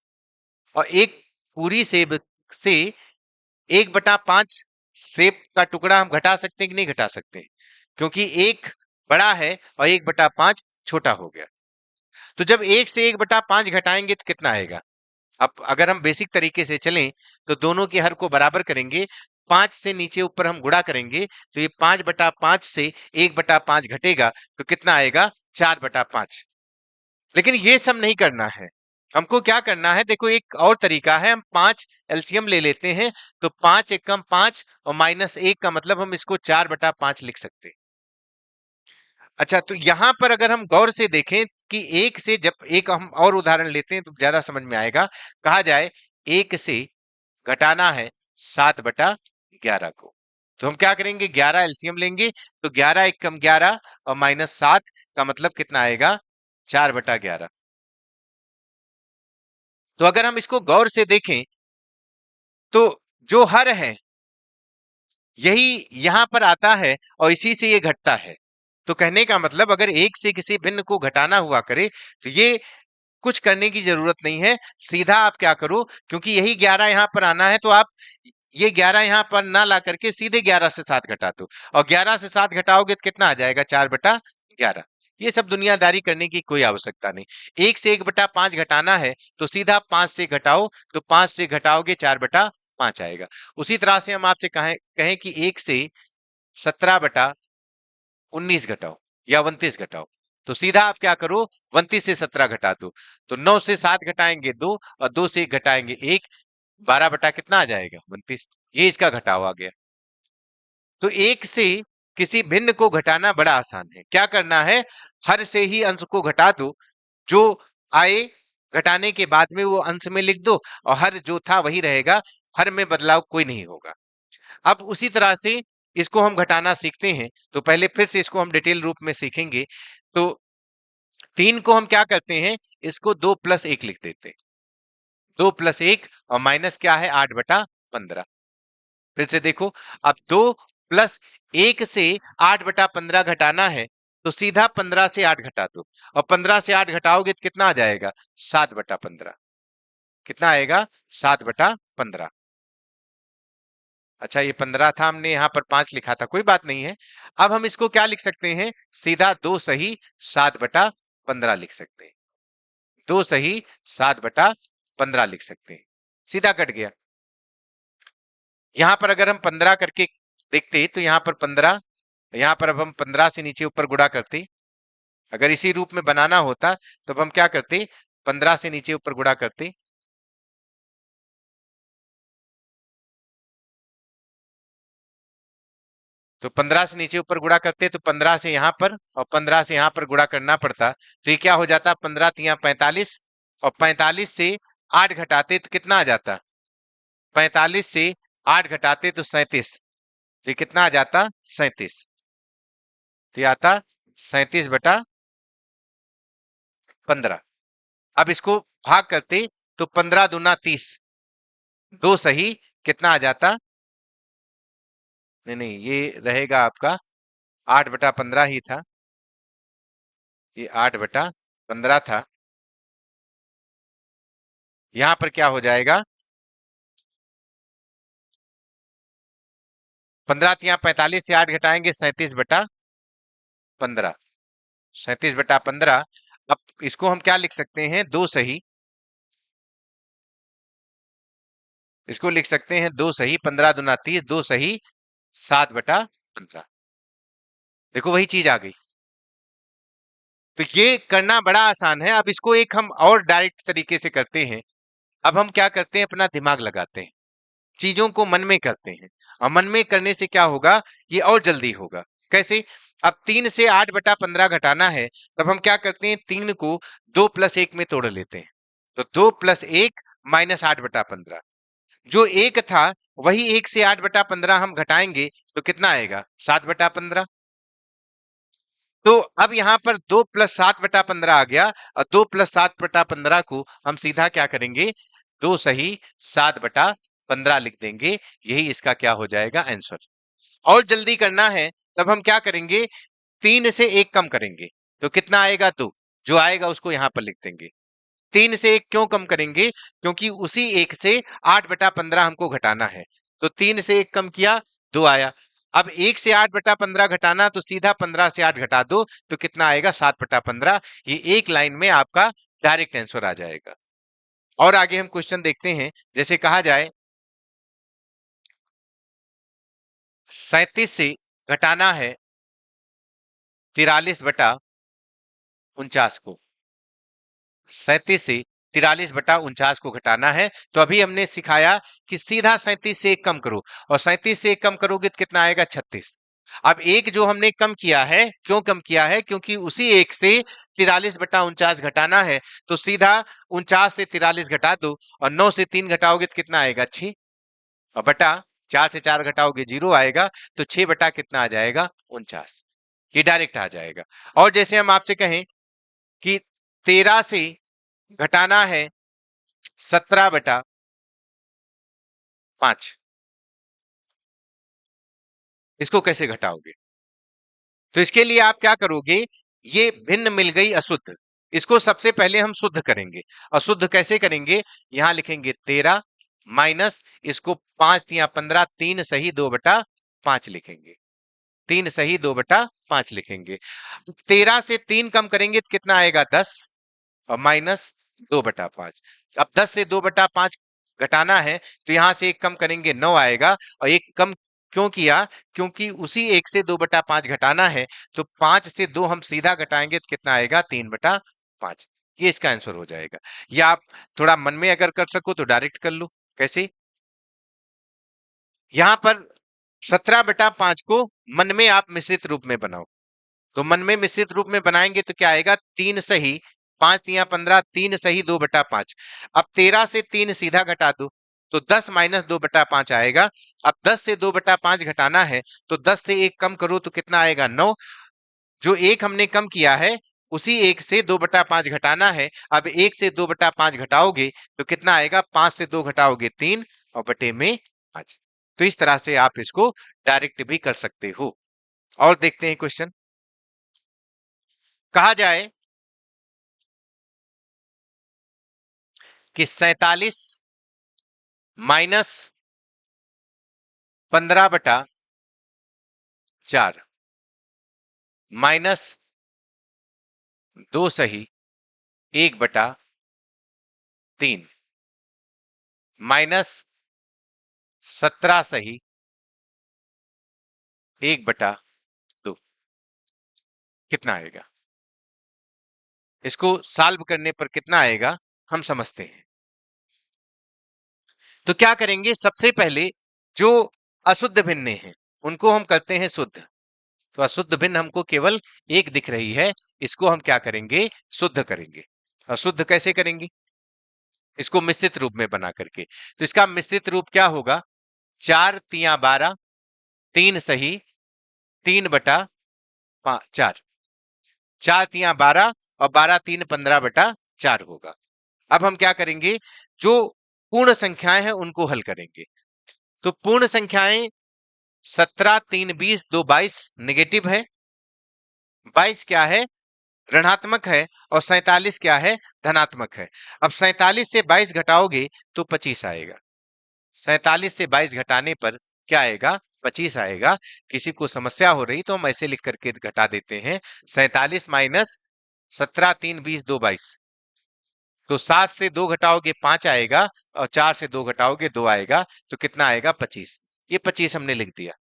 A: और एक पूरी सेब से 1/5 सेब का टुकड़ा हम घटा सकते हैं कि नहीं घटा सकते हैं? क्योंकि एक बड़ा है और 1/5 छोटा हो गया। तो जब 1 से 1/5 घटाएंगे तो कितना आएगा? अब अगर हम बेसिक तरीके से चलें तो दोनों के हर को बराबर करेंगे, 5 से नीचे ऊपर हम गुणा करेंगे तो ये 5/5 से 1/5 घटेगा तो कितना आएगा? 4/5। लेकिन ये सब नहीं करना है, हमको क्या करना है? देखो एक और तरीका है, हम 5 एलसीएम ले लेते हैं तो 5 एकम 5 और -1 का मतलब हम इसको 4/5 लिख सकते हैं। अच्छा, तो यहां पर अगर हम गौर से देखें कि एक से, जब एक हम और उदाहरण लेते हैं तो ज्यादा समझ में आएगा। कहा जाए एक से घटाना है 7/11 को, तो हम क्या करेंगे? 11 एलसीएम लेंगे तो 11 एकम 11 और -7 का मतलब कितना आएगा? 4/11। तो अगर हम इसको गौर से देखें तो जो हर है यही यहां पर आता है और इसी से ये घटता है। तो कहने का मतलब अगर एक से किसी भिन्न को घटाना हुआ करे तो ये कुछ करने की जरूरत नहीं है, सीधा आप क्या करो, क्योंकि यही 11 यहां पर आना है तो आप ये 11 यहां पर ना ला करके सीधे 11 से 7 घटा दो, और 11 से 7 घटाओगे तो कितना आ जाएगा? 4/11। ये सब दुनियादारी करने की कोई आवश्यकता नहीं। एक से 1/5 घटाना है तो सीधा 5 से घटाओ, तो 5 से घटाओगे 4/5 आएगा। उसी तरह से हम आपसे कहें कहें कि एक से 17/19 घटाओ या 29 घटाओ, तो सीधा आप क्या करो? 29 से 17 घटा दो, तो 9 से 7 घटाएंगे 2 और 2 से 1 घटाएंगे 1, 12 बटा कितना आ जाएगा? 29। ये इसका घटाव आ गया। तो एक से किसी भिन्न को घटाना बड़ा आसान है। क्या करना है? हर से ही अंश को घटा दो, जो आए घटाने के बाद में वो अंश में लिख दो, और हर जो था वही रहेगा, हर में बदलाव कोई नहीं होगा। अब उसी तरह से इसको हम घटाना सीखते हैं, तो पहले फिर से इसको हम डिटेल रूप में सीखेंगे। तो 3 को हम क्या करते हैं? इसको 2 + 1 लिख देते हैं। 2 + 1 और माइनस क्या है? 8/15। फिर से देखो, अब 2 + 1 से 8/15 घटाना है तो सीधा 15 से 8 घटा दो, और 15 से 8 घटाओगे तो कितना आ जाएगा? 7/15। कितना आएगा? 7/15। अच्छा, ये 15 था, हमने यहाँ पर 5 लिखा था, कोई बात नहीं है। अब हम इसको क्या लिख सकते हैं? सीधा 2 सही 7/15 लिख सकते हैं। 2 सही 7/15 लिख सकते हैं, सीधा कट गया। यहाँ पर अगर हम 15 करके देखते तो यहाँ पर 15, यहाँ पर अब हम 15 से नीचे ऊपर गुणा करते। अगर इसी रूप में बनाना होता तो अब हम क्या करते? 15 से नीचे ऊपर गुणा करते, तो 15 से नीचे ऊपर गुणा करते तो 15 से यहाँ पर और 15 से यहाँ पर गुणा करना पड़ता, तो ये क्या हो जाता? 15 तिया 45, और 45 से 8 घटाते तो कितना आ जाता? 45 से 8 घटाते तो 37, तो ये कितना आ जाता? 37। तो ये आता 37/15। अब इसको भाग करते तो 15 दूना 30, 2 सही कितना आ जाता? नहीं नहीं, ये रहेगा आपका 8/15 ही था, ये 8/15 था। यहां पर क्या हो जाएगा? 15 तिया 45 से 8 घटाएंगे 37/15। 37/15। अब इसको हम क्या लिख सकते हैं? 2 सही, इसको लिख सकते हैं 2 सही, 15 दूना 30, 2 सही 7/15। देखो वही चीज आ गई। तो ये करना बड़ा आसान है। अब इसको एक हम और डायरेक्ट तरीके से करते हैं। अब हम क्या करते हैं? अपना दिमाग लगाते हैं, चीजों को मन में करते हैं, और मन में करने से क्या होगा? ये और जल्दी होगा। कैसे? अब 3 से 8/15 घटाना है, तब हम क्या करते हैं? 3 को 2 + 1 में तोड़ लेते हैं, तो 2 + 1 -8/15। जो एक था वही 1 से 8/15 हम घटाएंगे तो कितना आएगा? 7/15। तो अब यहाँ पर 2 + 7/15 आ गया, और 2 + 7/15 को हम सीधा क्या करेंगे? 2 सही 7/15 लिख देंगे। यही इसका क्या हो जाएगा? आंसर। और जल्दी करना है तब हम क्या करेंगे? 3 से 1 कम करेंगे तो कितना आएगा? 2। जो आएगा उसको यहाँ पर लिख देंगे। 3 से 1 क्यों कम करेंगे? क्योंकि उसी 1 से 8/15 हमको घटाना है, तो 3 से 1 कम किया 2 आया। अब 1 से 8/15 घटाना, तो सीधा 15 से 8 घटा दो तो कितना आएगा, 7/15। ये एक लाइन में आपका डायरेक्ट आंसर आ जाएगा। और आगे हम क्वेश्चन देखते हैं। जैसे कहा जाए 37 से घटाना है 43/49 को। 37 से 43/49 को घटाना है, तो अभी हमने सिखाया कि सीधा 37 से 1 कम करो, और 37 से 1 कम करोगे तो कितना आएगा, 36। अब एक जो हमने कम किया है, क्यों कम किया है, क्योंकि उसी एक से 43/49 घटाना है, तो सीधा 49 से 43 घटा दो, और 9 से 3 घटाओगे तो कितना आएगा, 6, और बटा 4 से 4 घटाओगे 0 आएगा, तो 6 बटा कितना आ जाएगा, 49। ये डायरेक्ट आ जाएगा। और जैसे हम आपसे कहें कि 13 से घटाना है 17/5, इसको कैसे घटाओगे, तो इसके लिए आप क्या करोगे, ये भिन्न मिल गई अशुद्ध, इसको सबसे पहले हम शुद्ध करेंगे। अशुद्ध कैसे करेंगे, यहां लिखेंगे 13 माइनस इसको 5 या 15, 3 सही 2/5 लिखेंगे, 3 सही 2/5 लिखेंगे। 13 से 3 कम करेंगे तो कितना आएगा, 10, और माइनस 2/5। अब 10 से 2/5 घटाना है, तो यहां से एक कम करेंगे 9 आएगा, और एक कम क्यों किया, क्योंकि उसी एक से 2/5 घटाना है, तो 5 से 2 हम सीधा घटाएंगे तो कितना आएगा, 3/5। ये इसका आंसर हो जाएगा। या आप थोड़ा मन में अगर कर सको तो डायरेक्ट कर लो। कैसे, यहां पर 17/5 को मन में आप मिश्रित रूप में बनाओ, तो मन में मिश्रित रूप में बनाएंगे तो क्या आएगा, 3 सही 5 या 15, 3 सही 2/5। अब 13 से 3 सीधा घटा दो, तो 10 माइनस 2/5 आएगा। अब 10 से 2/5 घटाना है, तो 10 से 1 कम करो तो कितना आएगा, 9। जो एक हमने कम किया है, उसी एक से 2/5 घटाना है। अब 1 से 2/5 घटाओगे तो कितना आएगा, 5 से 2 घटाओगे 3, और बटे में 5। तो इस तरह से आप इसको डायरेक्ट भी कर सकते हो। और देखते हैं क्वेश्चन। कहा जाए कि 47 माइनस 15/4 माइनस 2 सही 1/3 माइनस 17 सही 1/2 कितना आएगा, इसको सॉल्व करने पर कितना आएगा हम समझते हैं। तो क्या करेंगे, सबसे पहले जो अशुद्ध भिन्न हैं उनको हम करते हैं शुद्ध। तो अशुद्ध भिन्न हमको केवल एक दिख रही है, इसको हम क्या करेंगे, शुद्ध करेंगे। अशुद्ध कैसे करेंगे, इसको मिश्रित रूप में बना करके। तो इसका मिश्रित रूप क्या होगा, 4 तिया 12, 3 सही 3/4, 4 तिया 12 और 12 3 15/4 होगा। अब हम क्या करेंगे, जो पूर्ण संख्याएं हैं उनको हल करेंगे। तो पूर्ण संख्याएं 17 3 20 2 22 नेगेटिव है, 22 क्या है, ऋणात्मक है, और 47 क्या है, धनात्मक है। अब 47 से 22 घटाओगे तो 25 आएगा। 47 से 22 घटाने पर क्या आएगा, 25 आएगा। किसी को समस्या हो रही तो हम ऐसे लिख करके घटा देते हैं, 47 माइनस 17 3 20 2 22, तो 7 से 2 घटाओगे 5 आएगा, और 4 से 2 घटाओगे 2 आएगा, तो कितना आएगा, 25। ये 25 हमने लिख दिया।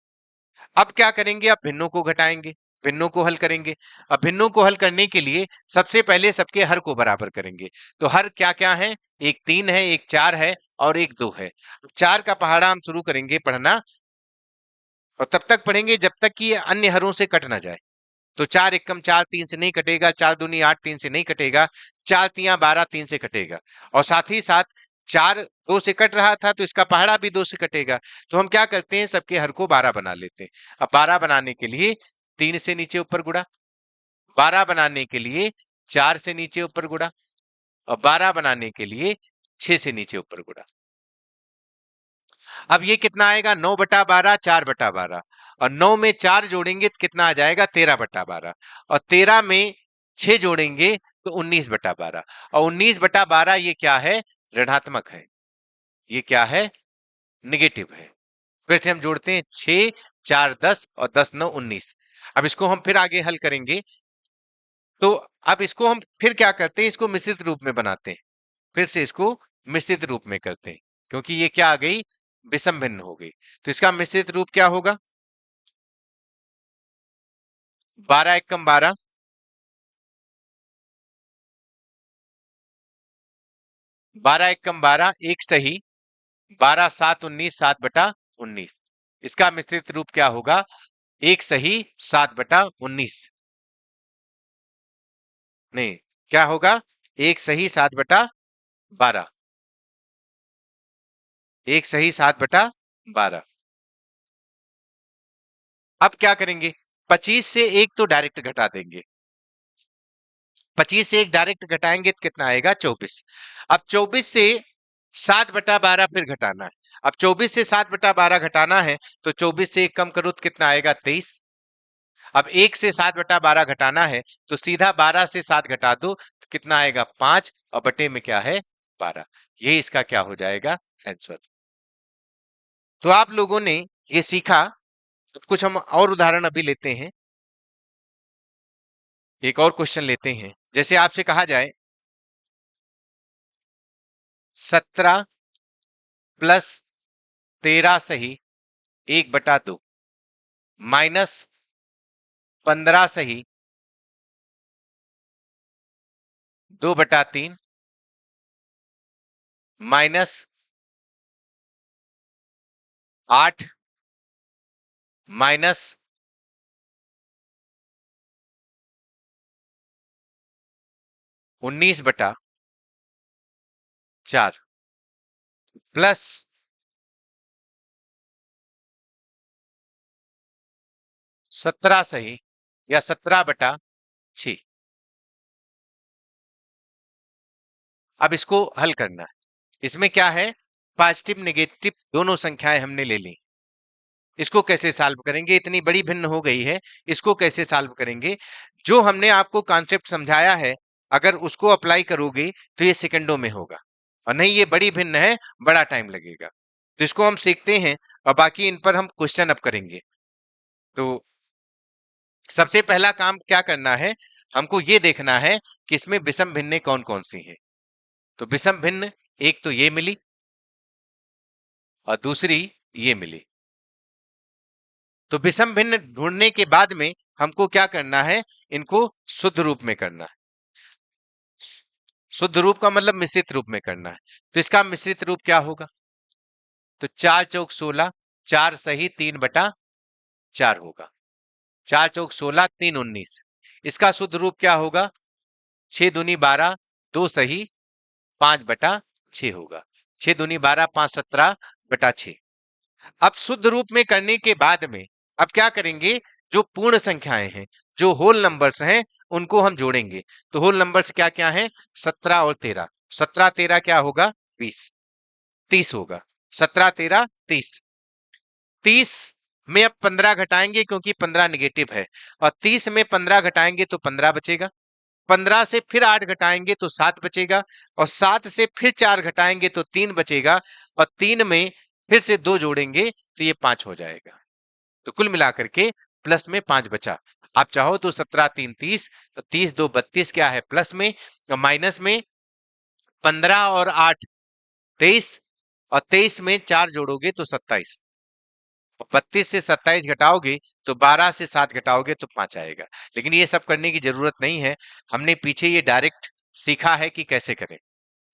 A: अब क्या करेंगे, अब भिन्नों को घटाएंगे, भिन्नों को हल करेंगे। अब भिन्नों को हल करने के लिए सबसे पहले सबके हर को बराबर करेंगे। तो हर क्या क्या है, एक 3 है, एक 4 है, और एक 2 है। 4 का पहाड़ा हम शुरू करेंगे पढ़ना, और तब तक पढ़ेंगे जब तक कि ये अन्य हरों से कट ना जाए। तो 4 एकम 4 3 से नहीं कटेगा, 4 दूनी 8 3 से नहीं कटेगा, 4 तिया 12 3 से कटेगा, और साथ ही साथ 4 2 से कट रहा था तो इसका पहाड़ा भी 2 से कटेगा। तो हम क्या करते हैं, सबके हर को 12 बना लेते हैं। अब 12 बनाने के लिए 3 से नीचे ऊपर गुणा, 12 बनाने के लिए 4 से नीचे ऊपर गुणा, और 12 बनाने के लिए 6 से नीचे ऊपर गुणा। अब ये कितना आएगा, 9/12 4/12, और 9 में 4 जोड़ेंगे तो कितना आ जाएगा, 13/12, और 13 में 6 जोड़ेंगे तो 19/12, और 19/12 ये क्या है, ऋणात्मक है, ये क्या है, निगेटिव है। फिर से हम जोड़ते हैं 6 4 10 और 10 9 19। अब इसको हम फिर आगे हल करेंगे, तो अब इसको हम फिर क्या करते हैं, इसको मिश्रित रूप में बनाते हैं। फिर से इसको मिश्रित रूप में करते हैं, क्योंकि ये क्या आ गई, विषम भिन्न हो गई। तो इसका मिश्रित रूप क्या होगा, 12 एकम 12, 12 एकम 12 एक सही, 12 7 19, 7/19। इसका मिश्रित रूप क्या होगा, एक सही 7/19। नहीं, क्या होगा, एक सही 7/12, एक सही 7/12। अब क्या करेंगे, 25 से एक तो डायरेक्ट घटा देंगे, 25 से एक डायरेक्ट घटाएंगे तो कितना आएगा, 24। अब 24 से 7/12 फिर घटाना है। अब 24 से 7/12 घटाना है, तो 24 से एक कम करो तो कितना आएगा, 23। अब एक से 7/12 घटाना है, तो सीधा 12 से 7 घटा दो तो कितना आएगा, 5, और बटे में क्या है, 12। ये इसका क्या हो जाएगा, आंसर। तो आप लोगों ने ये सीखा। तो कुछ हम और उदाहरण अभी लेते हैं, एक और क्वेश्चन लेते हैं। जैसे आपसे कहा जाए 17 प्लस 13 सही 1/2 माइनस 15 सही 2/3 माइनस 8 माइनस 19/4 प्लस 17 सही या 17/6। अब इसको हल करना है। इसमें क्या है, पॉजिटिव नेगेटिव दोनों संख्याएं हमने ले ली। इसको कैसे सॉल्व करेंगे, इतनी बड़ी भिन्न हो गई है, इसको कैसे सॉल्व करेंगे। जो हमने आपको कॉन्सेप्ट समझाया है, अगर उसको अप्लाई करोगे तो ये सेकंडों में होगा, और नहीं ये बड़ी भिन्न है, बड़ा टाइम लगेगा। तो इसको हम सीखते हैं, और बाकी इन पर हम क्वेश्चन अब करेंगे। तो सबसे पहला काम क्या करना है, हमको ये देखना है कि इसमें विषम भिन्नें कौन कौन सी हैं। तो विषम भिन्न एक तो ये मिली, और दूसरी ये मिली। तो विषम भिन्न ढूंढने के बाद में हमको क्या करना है, इनको शुद्ध रूप में करना है। शुद्ध रूप का मतलब मिश्रित रूप में करना है। तो इसका मिश्रित रूप क्या होगा, तो 4 चौक 16, 4 सही 3/4 होगा। 4 चौक 16, 3 19। इसका शुद्ध रूप क्या होगा, 6 दूनी 12, 2 सही 5/6 होगा। 6 दूनी 12, 5 17/6। अब शुद्ध रूप में करने के बाद में अब क्या करेंगे, जो पूर्ण संख्याएं हैं, जो होल नंबर्स हैं, उनको हम जोड़ेंगे। तो होल नंबर्स क्या क्या हैं, 17 और 13। 17 13 क्या होगा, 20, 30 होगा। 17 13 30। 30 में अब 15 घटाएंगे, क्योंकि 15 निगेटिव है, और 30 में 15 घटाएंगे तो 15 बचेगा। 15 से फिर 8 घटाएंगे तो 7 बचेगा, और 7 से फिर 4 घटाएंगे तो 3 बचेगा, और 3 में फिर से 2 जोड़ेंगे तो ये 5 हो जाएगा। तो कुल मिलाकर के प्लस में 5 बचा। आप चाहो तो 17 3 30, तो 30 2 32 क्या है, प्लस में, और माइनस में 15 और 8 23, और 23 में 4 जोड़ोगे तो 27। 32 से 27 घटाओगे तो 12 से 7 घटाओगे तो 5 आएगा। लेकिन ये सब करने की जरूरत नहीं है, हमने पीछे ये डायरेक्ट सीखा है कि कैसे करें।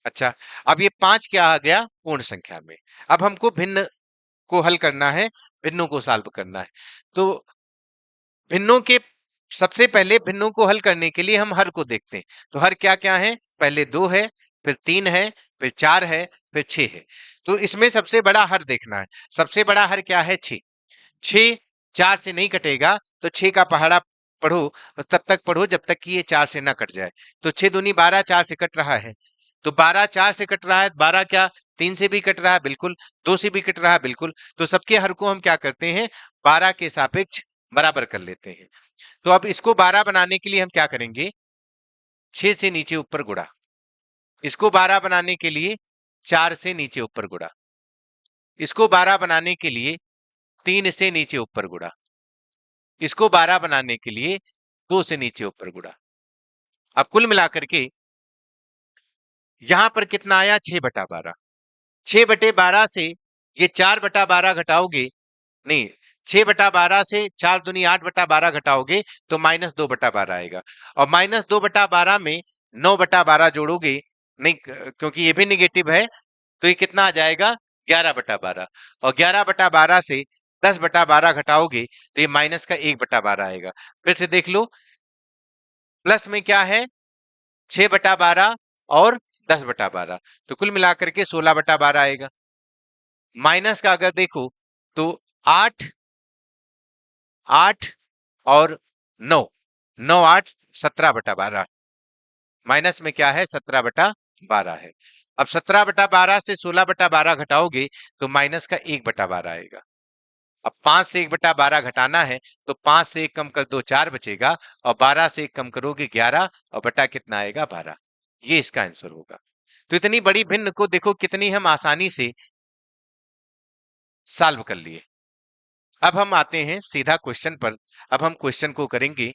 A: अच्छा, अब ये 5 क्या आ गया, पूर्ण संख्या में। अब हमको भिन्न को हल करना है, भिन्नों को सॉल्व करना है। तो भिन्नों के सबसे पहले भिन्नों को हल करने के लिए हम हर को देखते हैं। तो हर क्या क्या है, पहले 2 है, फिर 3 है, फिर 4 है, फिर 6 है। तो इसमें सबसे बड़ा हर देखना है। सबसे बड़ा हर क्या है, 6। 6 4 से नहीं कटेगा, तो 6 का पहाड़ा पढ़ो, और तब तक पढ़ो जब तक कि ये 4 से ना कट जाए। तो 6 दूनी 12, 4 से कट रहा है। तो 12 4 से कट रहा है, 12 क्या 3 से भी कट रहा है, बिल्कुल। 2 से भी कट रहा है, बिल्कुल। तो सबके हर को हम क्या करते हैं, 12 के सापेक्ष बराबर कर लेते हैं। तो अब इसको 12 बनाने के लिए हम क्या करेंगे, 6 से नीचे ऊपर गुणा। इसको 12 बनाने के लिए 4 से नीचे ऊपर गुणा। इसको 12 बनाने के लिए 3 से नीचे ऊपर गुणा, इसको 12 बनाने के लिए 2 से नीचे ऊपर गुणा। अब कुल मिलाकर के यहां पर कितना आया, 6/12। 6/12 से ये 4/12 घटाओगे, नहीं, 6/12 से 4 दूनी 8/12 घटाओगे तो -2/12 आएगा। और -2/12 में 9/12 जोड़ोगे, नहीं क्योंकि ये भी निगेटिव है, तो ये कितना आ जाएगा, 11/12। और 11/12 से 10/12 घटाओगे तो ये माइनस का 1/12 आएगा। फिर से देख लो, प्लस में क्या है, 6/12 और 10/12, तो कुल मिलाकर के 16/12 आएगा। माइनस का अगर देखो तो 8 8 और 9, 9 8 17/12, माइनस में क्या है, 17/12 है। अब 17/12 से 16/12 घटाओगे तो माइनस का 1/12 आएगा। अब 5 से 1/12 घटाना है तो 5 से 1 कम कर दो, 4 बचेगा, और 12 से 1 कम करोगे 11, और बटा कितना आएगा, 12। ये इसका आंसर होगा। तो इतनी बड़ी भिन्न को देखो कितनी हम आसानी से सॉल्व कर लिए। अब हम आते हैं सीधा क्वेश्चन पर। अब हम क्वेश्चन को करेंगे,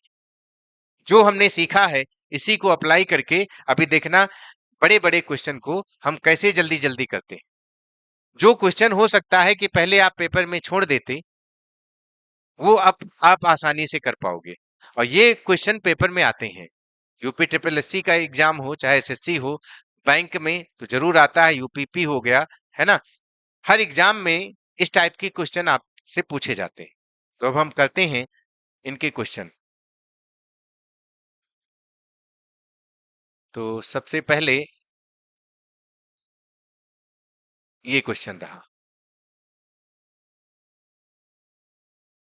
A: जो हमने सीखा है इसी को अप्लाई करके अभी देखना बड़े बड़े क्वेश्चन को हम कैसे जल्दी जल्दी करते हैं। जो क्वेश्चन हो सकता है कि पहले आप पेपर में छोड़ देते, वो अब आप आसानी से कर पाओगे। और ये क्वेश्चन पेपर में आते हैं, यूपी ट्रिपल एससी का एग्जाम हो चाहे एसएससी हो, बैंक में तो जरूर आता है, यूपीपी हो गया, है ना, हर एग्जाम में इस टाइप के क्वेश्चन आपसे पूछे जाते हैं। तो अब हम करते हैं इनके क्वेश्चन। तो सबसे पहले ये क्वेश्चन रहा,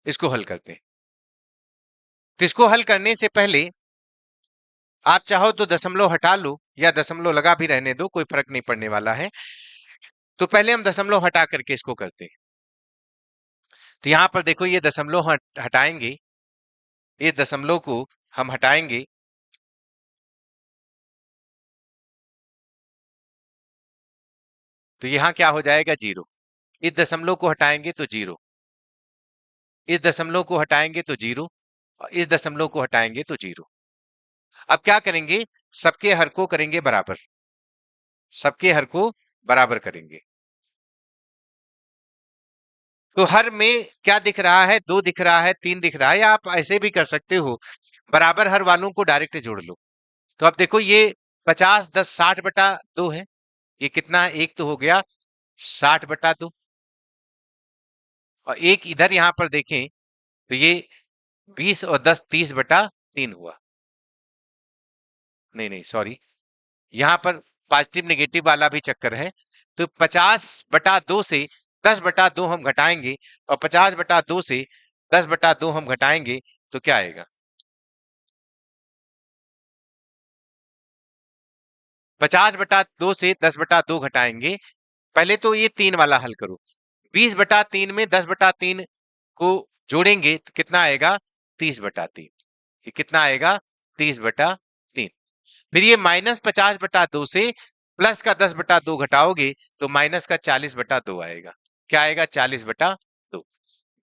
A: इसको हल करते हैं। तो इसको हल करने से पहले आप चाहो तो दशमलव हटा लो, या दशमलव लगा भी रहने दो, कोई फर्क नहीं पड़ने वाला है। तो पहले हम दशमलव हटा करके इसको करते हैं। तो यहां पर देखो, ये दशमलव हटाएंगे, ये दशमलव को हम हटाएंगे, तो यहां क्या हो जाएगा, 0। इस दशमलव को हटाएंगे तो 0, इस दशमलव को हटाएंगे तो 0, और इस दशमलव को हटाएंगे तो 0। अब क्या करेंगे, सबके हर को करेंगे बराबर, सबके हर को बराबर करेंगे। तो हर में क्या दिख रहा है, 2 दिख रहा है, 3 दिख रहा है, या आप ऐसे भी कर सकते हो, बराबर हर वालों को डायरेक्ट जोड़ लो। तो अब देखो, ये 50 10 60/2 है, ये कितना है, एक तो हो गया 60/2, और एक इधर यहां पर देखें तो ये 20 और 10 30/3 हुआ। नहीं नहीं सॉरी, यहां पर पॉजिटिव नेगेटिव वाला भी चक्कर है। तो 50/2 से 10/2 हम घटाएंगे, और 50/2 से 10/2 हम घटाएंगे तो क्या आएगा, 50/2 से 10/2 घटाएंगे। पहले तो ये 3 वाला हल करो, 20/3 में 10/3 को जोड़ेंगे तो कितना आएगा, 30/3। ये कितना आएगा, 30/3। फिर ये -50/2 से प्लस का 10/2 घटाओगे तो माइनस का 40/2 आएगा। क्या आएगा, 40/2।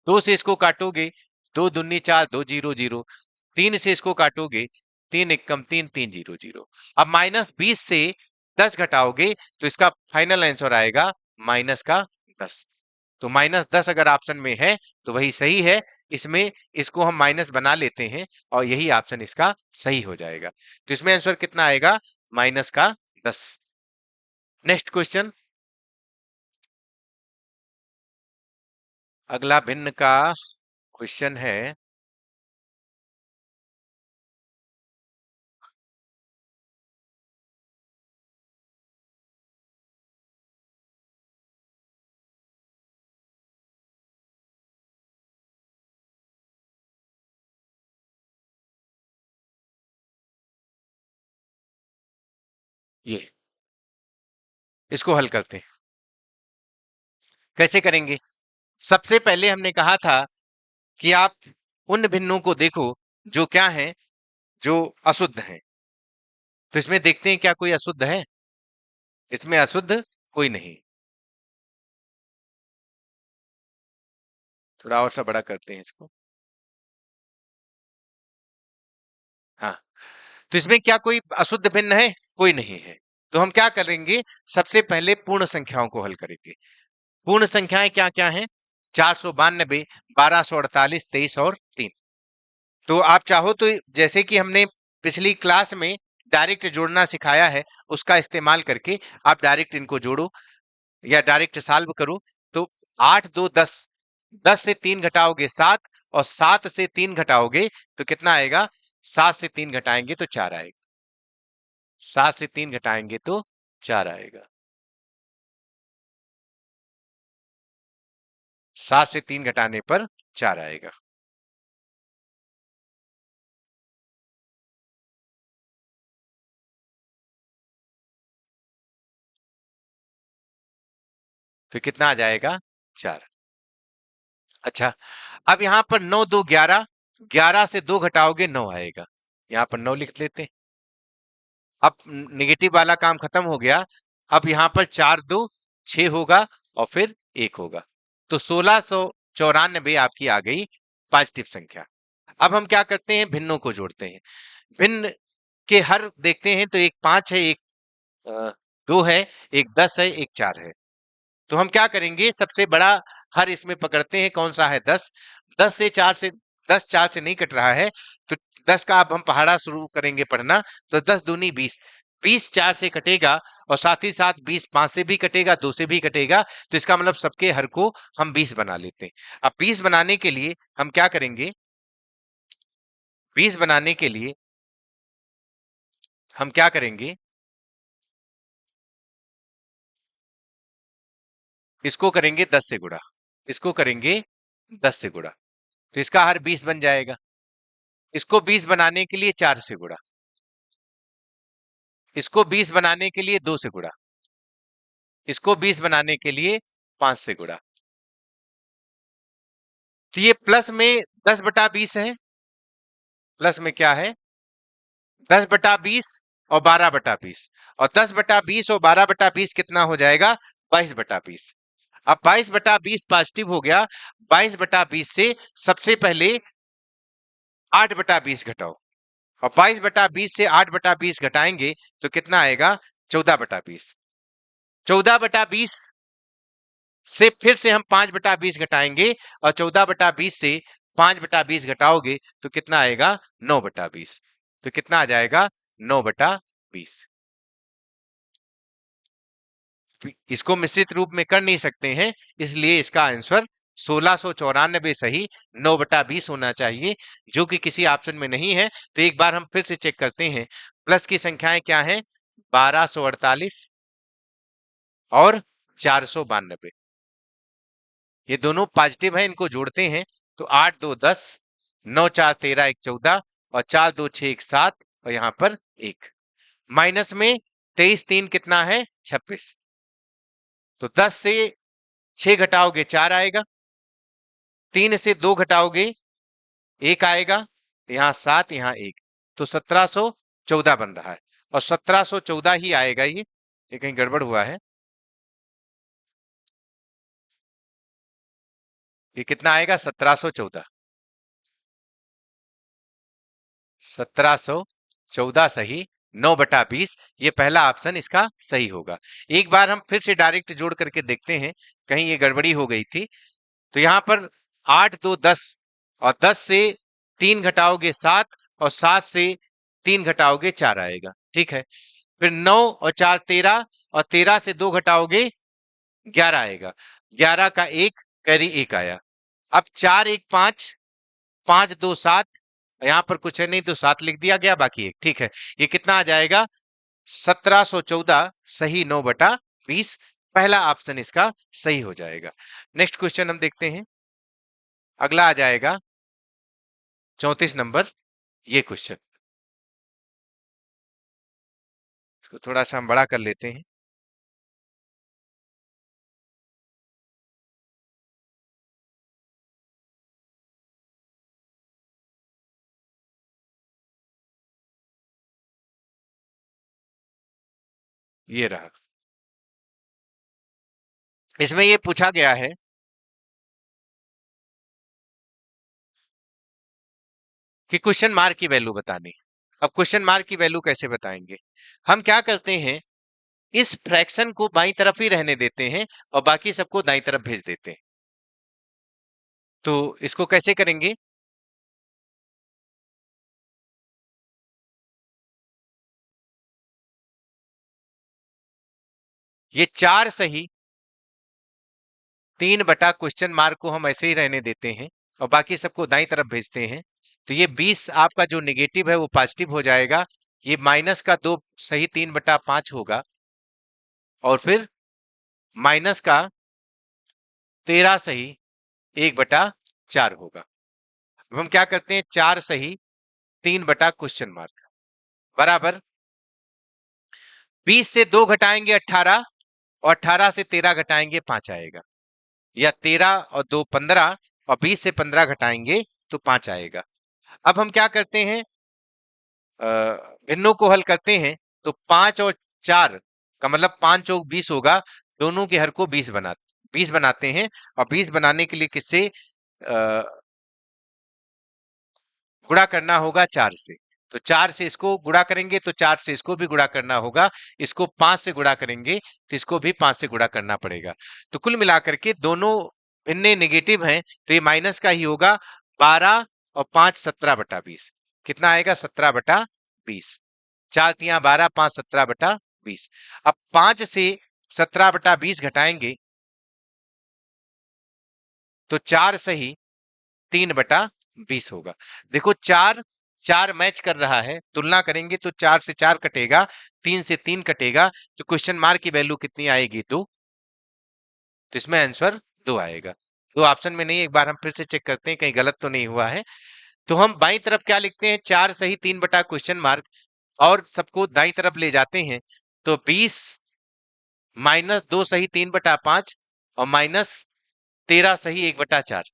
A: 2 से इसको काटोगे, 2 दूनी 4, 2 0 0। 3 से इसको काटोगे, 3 एकम 3, 3 0 0। अब -20 से 10 घटाओगे तो इसका फाइनल आंसर आएगा -10। तो -10 अगर ऑप्शन में है तो वही सही है। इसमें इसको हम माइनस बना लेते हैं और यही ऑप्शन इसका सही हो जाएगा। तो इसमें आंसर कितना आएगा, -10। नेक्स्ट क्वेश्चन, अगला भिन्न का क्वेश्चन है, ये इसको हल करते हैं। कैसे करेंगे, सबसे पहले हमने कहा था कि आप उन भिन्नों को देखो जो क्या हैं, जो अशुद्ध हैं। तो इसमें देखते हैं क्या कोई अशुद्ध है, इसमें अशुद्ध कोई नहीं। थोड़ा और सा बड़ा करते हैं इसको। हाँ, तो इसमें क्या कोई अशुद्ध भिन्न है? कोई नहीं है। तो हम क्या करेंगे, सबसे पहले पूर्ण संख्याओं को हल करेंगे। पूर्ण संख्याएं क्या क्या हैं? 492, 1248, 23 और 3। तो आप चाहो तो जैसे कि हमने पिछली क्लास में डायरेक्ट जोड़ना सिखाया है, उसका इस्तेमाल करके आप डायरेक्ट इनको जोड़ो या डायरेक्ट सॉल्व करो। तो 8 2 10, 10 से 3 घटाओगे 7, और 7 से 3 घटाओगे तो कितना आएगा? 7 से 3 घटाएंगे तो 4 आएगा। 7 से 3 घटाएंगे तो 4 आएगा। 7 से 3 घटाने पर 4 आएगा। तो कितना आ जाएगा? 4। अच्छा, अब यहां पर 9 2 11, 11 से 2 घटाओगे 9 आएगा। यहां पर 9 लिख लेते हैं। अब निगेटिव वाला काम खत्म हो गया। अब यहां पर 4 2 6 होगा और फिर 1 होगा। तो 1694 आपकी आ गई पॉजिटिव संख्या। अब हम क्या करते हैं, भिन्नों को जोड़ते हैं। भिन्न के हर देखते हैं तो एक 5 है, एक 2 है, एक 10 है, एक 4 है। तो हम क्या करेंगे, सबसे बड़ा हर इसमें पकड़ते हैं। कौन सा है? 10। 10 से 4 से, 10 4 से नहीं कट रहा है, तो 10 का अब हम पहाड़ा शुरू करेंगे पढ़ना। तो 10 दूनी 20, 20 4 से कटेगा, और साथ ही साथ 20 5 से भी कटेगा, 2 से भी कटेगा। तो इसका मतलब सबके हर को हम 20 बना लेते हैं। अब 20 बनाने के लिए हम क्या करेंगे, 20 बनाने के लिए हम क्या करेंगे, इसको करेंगे 10 से गुणा, इसको करेंगे 10 से गुणा, तो इसका हर 20 बन जाएगा। इसको 20 बनाने के लिए 4 से गुणा, इसको 20 बनाने के लिए 2 से गुणा, इसको 20 बनाने के लिए 5 से गुणा। तो ये प्लस में 10/20 है। प्लस में क्या है? 10/20 और 12/20, और 10/20 और 12/20 कितना हो जाएगा? 22/20। अब 22/20 पॉजिटिव हो गया। 22/20 से सबसे पहले 8/20 घटाओ, और 22/20 से 8/20 घटाएंगे तो कितना आएगा? 14/20। 14/20 से फिर से हम 5/20 घटाएंगे, और 14/20 से 5/20 घटाओगे तो कितना आएगा? 9/20। तो कितना आ जाएगा? 9/20। इसको मिश्रित रूप में कर नहीं सकते हैं, इसलिए इसका आंसर 1694 सही 9/20 होना चाहिए, जो कि किसी ऑप्शन में नहीं है। तो एक बार हम फिर से चेक करते हैं, प्लस की संख्याएं क्या हैं? 1248 और 492। ये दोनों पॉजिटिव है, इनको जोड़ते हैं तो 8 2 10, 9 4 13, 1 14, और 4 2 6 1 7, और यहां पर 1 माइनस में 23 3 कितना है? 26। तो 10 से 6 घटाओगे 4 आएगा, 3 से 2 घटाओगे 1 आएगा, यहाँ 7 यहाँ 1, तो 1714 बन रहा है। और 1714 ही आएगा ये कहीं गड़बड़ हुआ है। ये कितना आएगा? 1714। 1714 सही, 9/20, ये पहला ऑप्शन इसका सही होगा। एक बार हम फिर से डायरेक्ट जोड़ करके देखते हैं, कहीं ये गड़बड़ी हो गई थी। तो यहाँ पर 8 2 10, और 10 से 3 घटाओगे 7, और 7 से 3 घटाओगे 4 आएगा। ठीक है, फिर 9 और 4 13, और 13 से 2 घटाओगे 11 आएगा। 11 का 1 कैरी 1 आया। अब 4 1 5, 5 2 7, यहां पर कुछ है नहीं तो 7 लिख दिया गया, बाकी 1। ठीक है, ये कितना आ जाएगा? 1714 सही, 9/20, पहला ऑप्शन इसका सही हो जाएगा। नेक्स्ट क्वेश्चन हम देखते हैं। अगला आ जाएगा 34 नंबर, ये क्वेश्चन। इसको थोड़ा सा हम बड़ा कर लेते हैं। ये रहा। इसमें ये पूछा गया है कि क्वेश्चन मार्क की वैल्यू बतानी। अब क्वेश्चन मार्क की वैल्यू कैसे बताएंगे? हम क्या करते हैं, इस फ्रैक्शन को बाईं तरफ ही रहने देते हैं और बाकी सबको दाईं तरफ भेज देते हैं। तो इसको कैसे करेंगे? ये 4 सही 3 बटा क्वेश्चन मार्क को हम ऐसे ही रहने देते हैं और बाकी सबको दाईं तरफ भेजते हैं। तो ये 20 आपका जो नेगेटिव है वो पॉजिटिव हो जाएगा। ये माइनस का 2 सही 3 बटा 5 होगा और फिर माइनस का 13 सही 1 बटा 4 होगा। अब हम क्या करते हैं, 4 सही 3 बटा क्वेश्चन मार्क बराबर 20 से 2 घटाएंगे 18 और 18 से 13 घटाएंगे 5 आएगा, या 13 और 2 15 और 20 से 15 घटाएंगे तो 5 आएगा। अब हम क्या करते हैं, भिन्नों को हल करते हैं तो 5 और 4 का मतलब 5 चौक 20 होगा। दोनों के हर को 20 बनाते हैं और 20 बनाने के लिए किससे गुणा करना होगा 4 से। तो 4 से इसको गुणा करेंगे तो 4 से इसको भी गुणा करना होगा। इसको 5 से गुणा करेंगे तो इसको भी 5 से गुणा करना पड़ेगा। तो कुल मिलाकर के दोनों भिन्न नेगेटिव हैं तो ये माइनस का ही होगा। 12 और 5 17/20 कितना आएगा? 17/20। 4 तिया 12 5 17/20। अब 5 से 17/20 घटाएंगे तो 4 सही 3/20 होगा। देखो 4 4 मैच कर रहा है, तुलना करेंगे तो 4 से 4 कटेगा, 3 से 3 कटेगा, तो क्वेश्चन मार्क की वैल्यू कितनी आएगी? 2। तो इसमें आंसर 2 आएगा। दो ऑप्शन में नहीं, एक बार हम फिर से चेक करते हैं कहीं गलत तो नहीं हुआ है। तो हम बाईं तरफ क्या लिखते हैं, 4 सही 3 बटा क्वेश्चन मार्क और सबको दाईं तरफ ले जाते हैं तो 20 माइनस 2 सही 3/5 और माइनस 13 सही 1/4।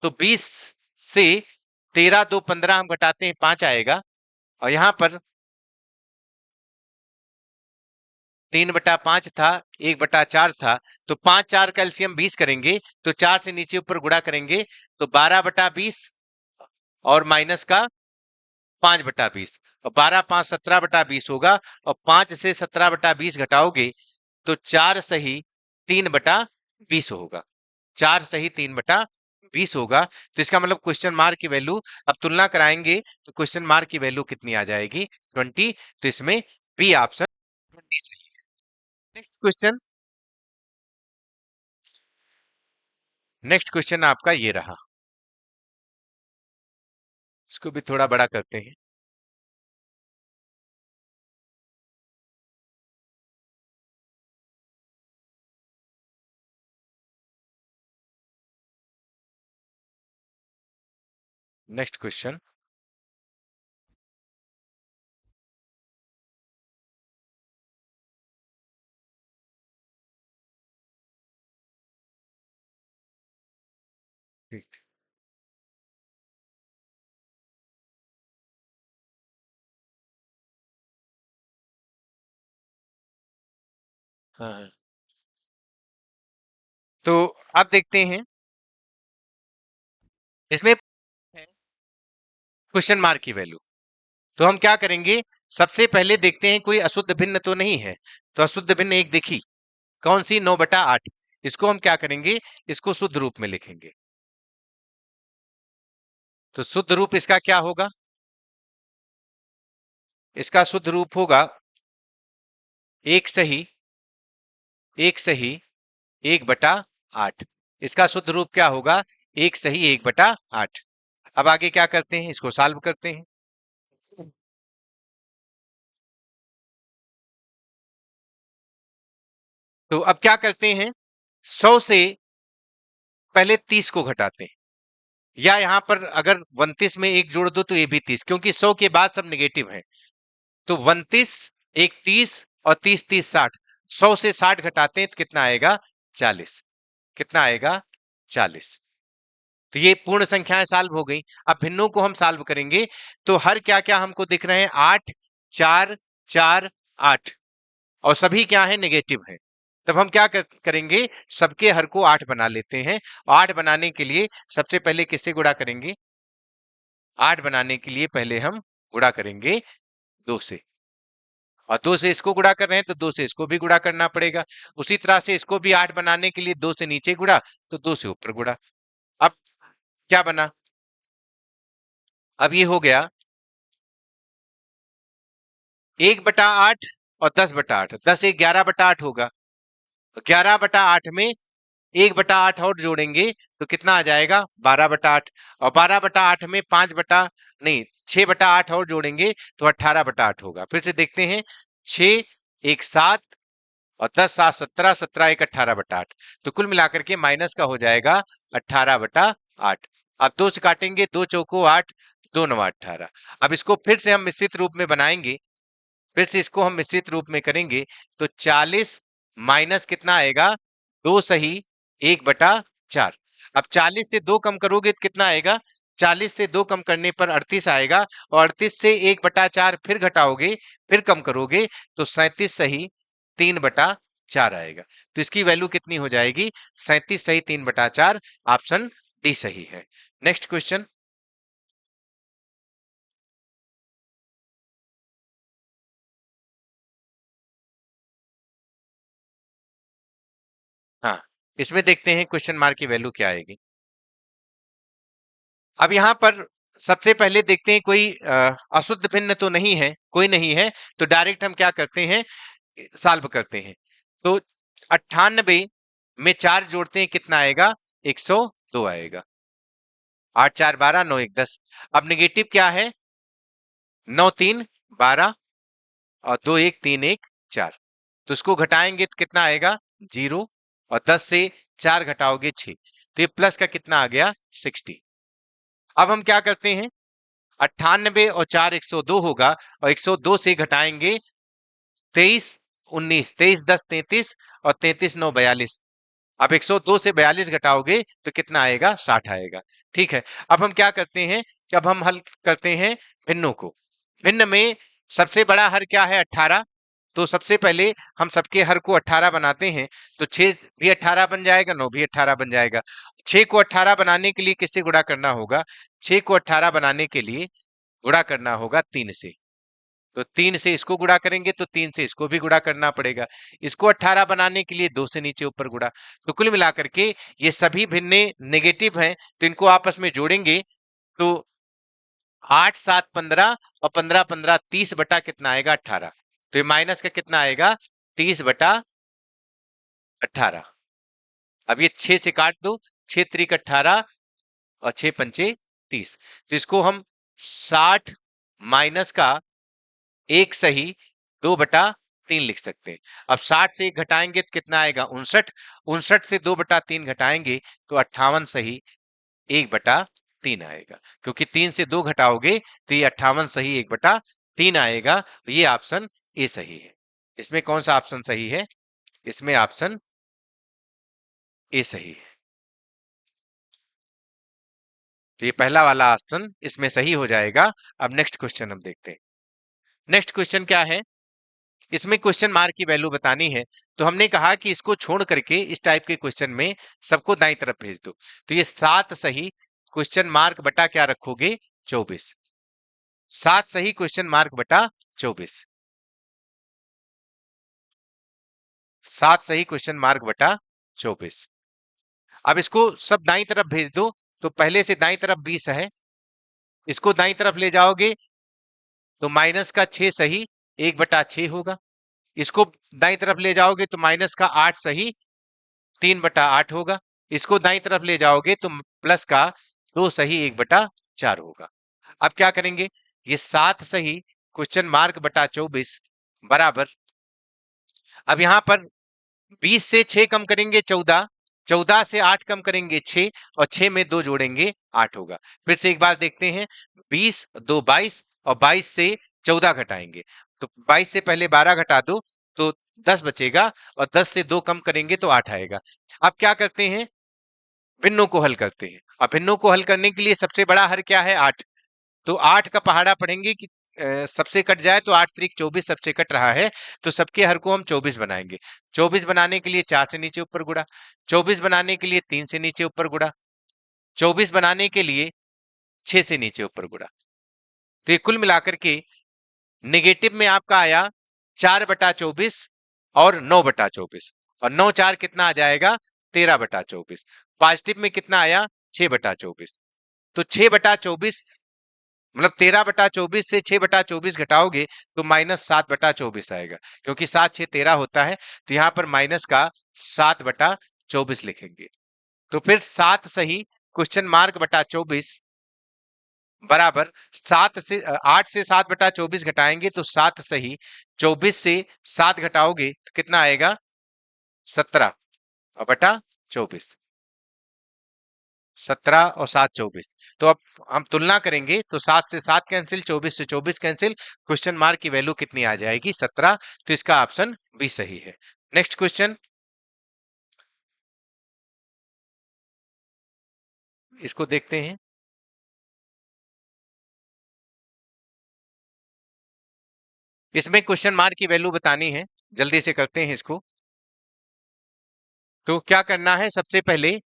A: तो 20 से 13 2 15 हम घटाते हैं 5 आएगा और यहां पर 3/5 था 1/4 था। तो 5 4 का एलसीएम 20 करेंगे तो 4 से नीचे ऊपर गुणा करेंगे तो 12/20 और माइनस का 5/20 और 12 5 17/20 होगा और 5 से 17/20 घटाओगे तो 4 सही 3/20 होगा। 4 सही 3/20 होगा। तो इसका मतलब क्वेश्चन मार्क की वैल्यू अब तुलना कराएंगे तो क्वेश्चन मार्क की वैल्यू कितनी आ जाएगी? 20। तो इसमें बी ऑप्शन 20 सही है। नेक्स्ट क्वेश्चन, नेक्स्ट क्वेश्चन आपका ये रहा। इसको भी थोड़ा बड़ा करते हैं। नेक्स्ट क्वेश्चन, ठीक। हाँ हाँ। तो आप देखते हैं इसमें क्वेश्चन मार्क की वैल्यू। तो हम क्या करेंगे, सबसे पहले देखते हैं कोई अशुद्ध भिन्न तो नहीं है। तो अशुद्ध भिन्न एक दिखी, कौन सी? 9/8। इसको हम क्या करेंगे, इसको शुद्ध रूप में लिखेंगे। तो शुद्ध रूप इसका क्या होगा? इसका शुद्ध रूप होगा एक सही 1/8। इसका शुद्ध रूप क्या होगा? 1/8। अब आगे क्या करते हैं, इसको सॉल्व करते हैं। तो अब क्या करते हैं, 100 से पहले 30 को घटाते हैं, या यहां पर अगर 29 में एक जोड़ दो तो ये भी 30, क्योंकि 100 के बाद सब निगेटिव है। तो 29 एक 30 और 30 30 60। 100 से 60 घटाते हैं तो कितना आएगा? 40। कितना आएगा? 40। तो ये पूर्ण संख्याएं सॉल्व हो गई। अब भिन्नों को हम सॉल्व करेंगे तो हर क्या क्या हमको दिख रहे हैं? 8 4 4 8 और सभी क्या है? नेगेटिव है। तब हम क्या करेंगे, सबके हर को 8 बना लेते हैं। 8 बनाने के लिए सबसे पहले किससे गुणा करेंगे? 8 बनाने के लिए पहले हम गुणा करेंगे 2 से, और 2 से इसको गुणा कर रहे हैं तो 2 से इसको भी गुणा करना पड़ेगा। उसी तरह से इसको भी 8 बनाने के लिए 2 से नीचे गुणा तो 2 से ऊपर गुणा। अब क्या बना, अब ये हो गया 1/8 और 10/8, 10 एक 11/8 होगा। 11/8 में 1/8 और जोड़ेंगे तो कितना आ जाएगा 12/8, और 12/8 में 6/8 और जोड़ेंगे तो 18/8 होगा। फिर से देखते हैं, 6 एक 7 और 10 7 17, 17 एक 18/8, तो कुल मिलाकर के माइनस का हो जाएगा 18/8। अब 2 से काटेंगे, 2 चौको 8, 2 9 18। अब इसको फिर से हम मिश्रित रूप में बनाएंगे, फिर से इसको हम मिश्रित रूप में करेंगे तो 40 माइनस कितना आएगा 2 सही 1/4। अब 40 से 2 कम करोगे तो कितना आएगा, 40 से 2 कम करने पर 38 आएगा, और 38 से 1/4 फिर घटाओगे, फिर कम करोगे तो 37 सही 3/4 आएगा। तो इसकी वैल्यू कितनी हो जाएगी, 37 सही 3/4। ऑप्शन डी सही है। Next question. हाँ, इसमें देखते हैं क्वेश्चन मार्क की वैल्यू क्या आएगी। अब यहाँ पर सबसे पहले देखते हैं कोई अशुद्ध भिन्न तो नहीं है, कोई नहीं है, तो डायरेक्ट हम क्या करते हैं, सॉल्व करते हैं। तो 98 में 4 जोड़ते हैं कितना आएगा, 102 आएगा। 8 4 12, 9 1 10। अब निगेटिव क्या है, 9 3 12 और 2 1 3 1 4, तो इसको घटाएंगे तो कितना आएगा 0, और 10 से 4 घटाओगे 6, तो ये प्लस का कितना आ गया 60। अब हम क्या करते हैं, 98 और 4 102 होगा, और 102 से घटाएंगे 23 19, 23 10 33, और 33 9 42। अब 102 से 42 घटाओगे तो कितना आएगा 60 आएगा। ठीक है, अब हम क्या करते हैं, जब हम हल करते हैं भिन्नों को, भिन्न में सबसे बड़ा हर क्या है 18, तो सबसे पहले हम सबके हर को 18 बनाते हैं, तो 6 भी 18 बन जाएगा, 9 भी 18 बन जाएगा। 6 को 18 बनाने के लिए किससे गुणा करना होगा, 6 को 18 बनाने के लिए गुणा करना होगा 3 से, तो 3 से इसको गुणा करेंगे तो 3 से इसको भी गुणा करना पड़ेगा। इसको 18 बनाने के लिए 2 से नीचे ऊपर गुणा। तो कुल मिलाकर के ये सभी भिन्ने नेगेटिव हैं, तो इनको आपस में जोड़ेंगे तो 8 7 15 और 15 15 30 बटा कितना आएगा 18, तो ये माइनस का कितना आएगा 30/18। अब ये 6 से काट दो, 6 त्रिक 18 और 6 पंचे 30, तो इसको हम 60 माइनस का 1 सही 2/3 लिख सकते हैं। अब 60 से 1 घटाएंगे तो कितना आएगा 59, 59 से 2/3 घटाएंगे तो 58 सही 1/3 आएगा, क्योंकि 3 से 2 घटाओगे तो ये 58 सही 1/3 आएगा। तो ये ऑप्शन ए सही है। इसमें कौन सा ऑप्शन सही है, इसमें ऑप्शन ए सही है। तो ये पहला वाला ऑप्शन इसमें सही हो जाएगा। अब नेक्स्ट क्वेश्चन हम देखते हैं। नेक्स्ट क्वेश्चन क्या है, इसमें क्वेश्चन मार्क की वैल्यू बतानी है, तो हमने कहा कि इसको छोड़ करके इस टाइप के क्वेश्चन में सबको दाईं तरफ भेज दो। तो ये 7 सही क्वेश्चन मार्क बटा क्या रखोगे 24, 7 सही क्वेश्चन मार्क बटा 24, 7 सही क्वेश्चन मार्क बटा 24। अब इसको सब दाईं तरफ भेज दो, तो पहले से दाईं तरफ 20 है, इसको दाईं तरफ ले जाओगे तो माइनस का 6 सही 1/6 होगा, इसको दाईं तरफ ले जाओगे तो माइनस का 8 सही 3/8 होगा, इसको दाईं तरफ ले जाओगे तो प्लस का 2 सही 1/4 होगा। अब क्या करेंगे, ये 7 सही क्वेश्चन मार्क बटा 24 बराबर, अब यहां पर 20 से 6 कम करेंगे 14, 14 से 8 कम करेंगे 6, और 6 में 2 जोड़ेंगे 8 होगा। फिर से एक बार देखते हैं, 20 2 22, और 22 से 14 घटाएंगे तो 22 से पहले 12 घटा दो तो 10 बचेगा, और 10 से 2 कम करेंगे तो 8 आएगा। अब क्या करते हैं, भिन्नों को हल करते हैं। अब भिन्नों को हल करने के लिए सबसे बड़ा हर क्या है 8, तो 8 का पहाड़ा पढ़ेंगे कि सबसे कट जाए, तो 8 त्रिक 24 सबसे कट रहा है, तो सबके हर को हम 24 बनाएंगे। 24 बनाने के लिए 4 से नीचे ऊपर गुणा, 24 बनाने के लिए 3 से नीचे ऊपर गुणा, 24 बनाने के लिए 6 से नीचे ऊपर गुणा। तो ये कुल मिलाकर के नेगेटिव में आपका आया 4/24 और 9/24, और 9 4 कितना आ जाएगा 13/24। पॉजिटिव में कितना आया 6/24। तो 6/24 मतलब 13/24 से 6/24 घटाओगे तो -7/24 आएगा, क्योंकि 7 6 13 होता है, तो यहाँ पर माइनस का 7/24 लिखेंगे। तो फिर 7 सही क्वेश्चन मार्क बटा 24 बराबर 8 से 7/24 घटाएंगे तो 7 सही, 24 से 7 घटाओगे तो कितना आएगा 17 और बटा 24। 17 और 7 24। तो अब हम तुलना करेंगे तो 7 से 7 कैंसिल, 24 से 24 कैंसिल, क्वेश्चन मार्क की वैल्यू कितनी आ जाएगी 17। तो इसका ऑप्शन बी सही है। नेक्स्ट क्वेश्चन, इसको देखते हैं। इसमें क्वेश्चन मार्क की वैल्यू बतानी है, जल्दी से करते हैं इसको। तो क्या करना है, सबसे पहले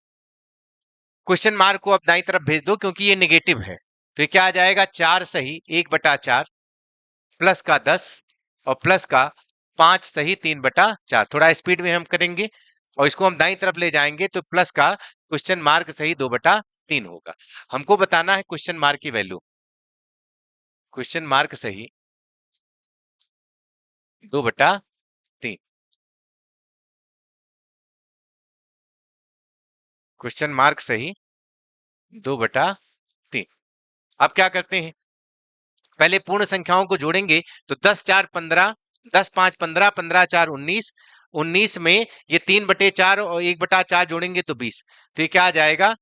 A: क्वेश्चन मार्क को आप दाईं तरफ भेज दो, क्योंकि ये नेगेटिव है। तो ये क्या आ जाएगा 4 सही 1/4 प्लस का 10 और प्लस का 5 सही 3/4। थोड़ा स्पीड में हम करेंगे और इसको हम दाईं तरफ ले जाएंगे तो प्लस का क्वेश्चन मार्क सही 2/3 होगा। हमको बताना है क्वेश्चन मार्क की वैल्यू। क्वेश्चन मार्क सही 2/3, क्वेश्चन मार्क सही 2/3। अब क्या करते हैं, पहले पूर्ण संख्याओं को जोड़ेंगे। तो 10 4 15, 10 5 15, 15 4 19, 19 में ये 3/4 और 1/4 जोड़ेंगे तो 20। तो ये क्या आ जाएगा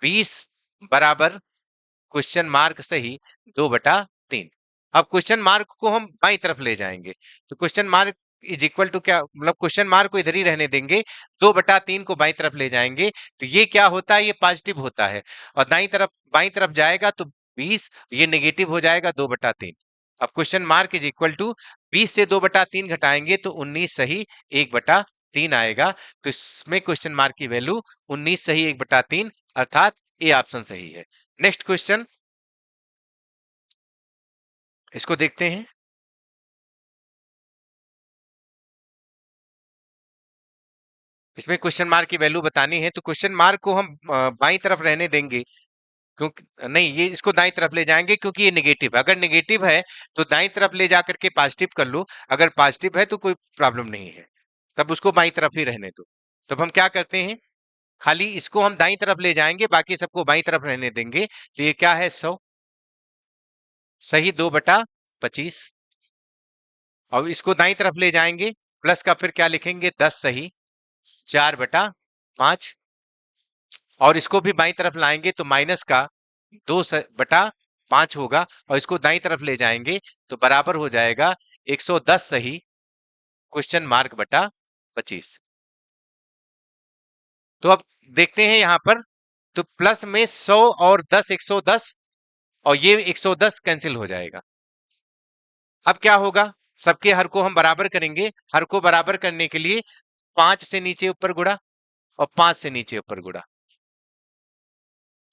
A: 20 बराबर क्वेश्चन मार्क सही 2/3। अब क्वेश्चन मार्क को हम बाई तरफ ले जाएंगे, तो question mark is equal to क्या, मतलब क्वेश्चन मार्क को इधर ही रहने देंगे, 2/3 को बाई तरफ ले जाएंगे तो ये क्या होता है, ये पॉजिटिव होता है, और दाई तरफ बाई तरफ जाएगा तो 20, ये नेगेटिव हो जाएगा 2/3। अब question mark is equal to 20 से 2/3 घटाएंगे तो 19 सही 1/3 आएगा। तो इसमें क्वेश्चन मार्क की वैल्यू 19 सही 1/3, अर्थात ए ऑप्शन सही है। नेक्स्ट क्वेश्चन, इसको देखते हैं। इसमें क्वेश्चन मार्क की वैल्यू बतानी है, तो क्वेश्चन मार्क को हम बाई तरफ रहने देंगे, क्योंकि नहीं, ये इसको दाई तरफ ले जाएंगे क्योंकि ये नेगेटिव है। अगर नेगेटिव है तो दाई तरफ ले जाकर के पॉजिटिव कर लो, अगर पॉजिटिव है तो कोई प्रॉब्लम नहीं है, तब उसको बाई तरफ ही रहने दो। तब हम क्या करते हैं, खाली इसको हम दाई तरफ ले जाएंगे, बाकी सबको बाई तरफ रहने देंगे। तो ये क्या है 100 सही 2/25, और इसको दाई तरफ ले जाएंगे, प्लस का फिर क्या लिखेंगे 10 सही 4/5, और इसको भी बाई तरफ लाएंगे तो माइनस का 2/5 होगा, और इसको दाई तरफ ले जाएंगे तो बराबर हो जाएगा 110 सही क्वेश्चन मार्क बटा 25। तो अब देखते हैं यहां पर, तो प्लस में 100 और 10 110, और ये 110 कैंसिल हो जाएगा। अब क्या होगा, सबके हर को हम बराबर करेंगे, हर को बराबर करने के लिए 5 से नीचे ऊपर गुणा और 5 से नीचे ऊपर गुणा।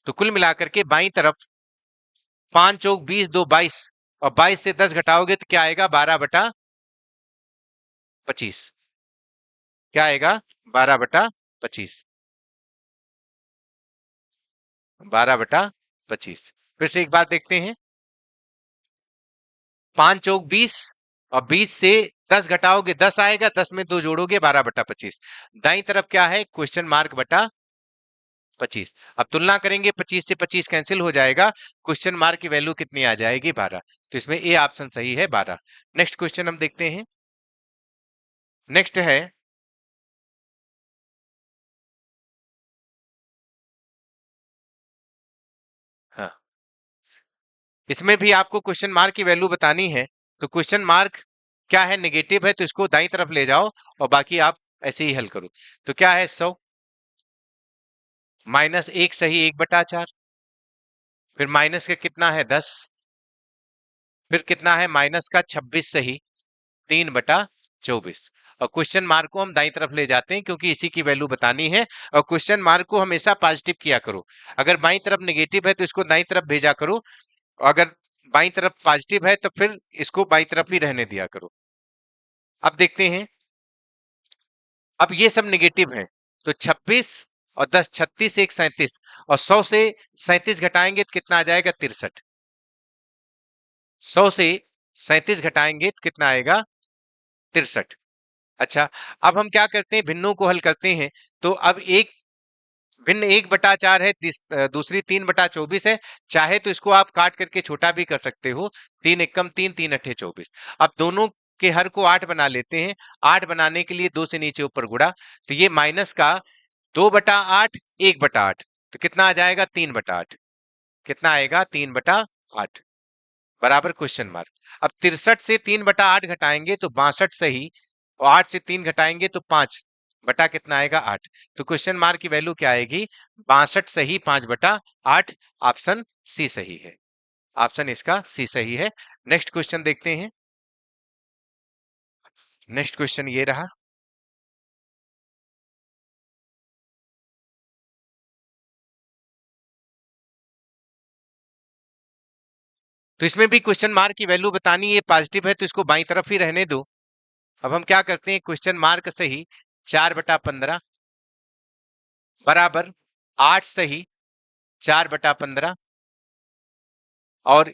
A: तो कुल मिलाकर के बाई तरफ 5 चौक 20 2 22, और 22 से 10 घटाओगे तो क्या आएगा 12/25। क्या आएगा 12/25, 12/25। फिर से एक बात देखते हैं, 5 चौक 20 और 20 से 10 घटाओगे 10 आएगा, 10 में 2 जोड़ोगे 12/25। दाई तरफ क्या है क्वेश्चन मार्क बटा 25। अब तुलना करेंगे, 25 से 25 कैंसिल हो जाएगा, क्वेश्चन मार्क की वैल्यू कितनी आ जाएगी 12। तो इसमें ए ऑप्शन सही है 12। नेक्स्ट क्वेश्चन हम देखते हैं। नेक्स्ट है, हाँ, इसमें भी आपको क्वेश्चन मार्क की वैल्यू बतानी है। तो क्वेश्चन मार्क क्या है, नेगेटिव है, तो इसको दाई तरफ ले जाओ और बाकी आप ऐसे ही हल करो। तो क्या है 100 -1 सही 1/4, फिर माइनस का कितना है 10, फिर कितना है माइनस का 26 सही 3/24। और क्वेश्चन मार्क को हम दाईं तरफ ले जाते हैं क्योंकि इसी की वैल्यू बतानी है। और क्वेश्चन मार्क को हमेशा पॉजिटिव किया करो। अगर बाईं तरफ नेगेटिव है तो इसको दाईं तरफ भेजा करो, अगर बाईं तरफ पॉजिटिव है तो फिर इसको बाईं तरफ ही रहने दिया करो। अब देखते हैं, अब ये सब नेगेटिव है तो 26 और 10 36 1 37 और 100 से 37 घटाएंगे तो कितना आ जाएगा 63। 100 से 37 घटाएंगे तो कितना आएगा 63। अच्छा, अब हम क्या करते हैं, भिन्नों को हल करते हैं। तो अब एक भिन्न 1/4 है, दूसरी 3/24 है। चाहे तो इसको आप काट करके छोटा भी कर सकते हो, 3 एकम 3 3 अट्ठे 24। अब दोनों के हर को 8 बना लेते हैं। 8 बनाने के लिए 2 से नीचे ऊपर गुणा, तो ये माइनस का 2/8 1/8 तो कितना आ जाएगा 3/8। कितना आएगा 3/8 बराबर क्वेश्चन मार्क। अब 63 से 3/8 घटाएंगे तो 62 सही, और 8 से 3 घटाएंगे तो 5 बटा कितना आएगा 8। तो क्वेश्चन मार्क की वैल्यू क्या आएगी 62 सही 5/8। ऑप्शन सी सही है, ऑप्शन इसका सी सही है। नेक्स्ट क्वेश्चन देखते हैं। नेक्स्ट क्वेश्चन ये रहा। तो इसमें भी क्वेश्चन मार्क की वैल्यू बतानी है, पॉजिटिव है तो इसको बाईं तरफ ही रहने दो। अब हम क्या करते हैं, क्वेश्चन मार्क सही 4/15 बराबर 8 सही 4/15, और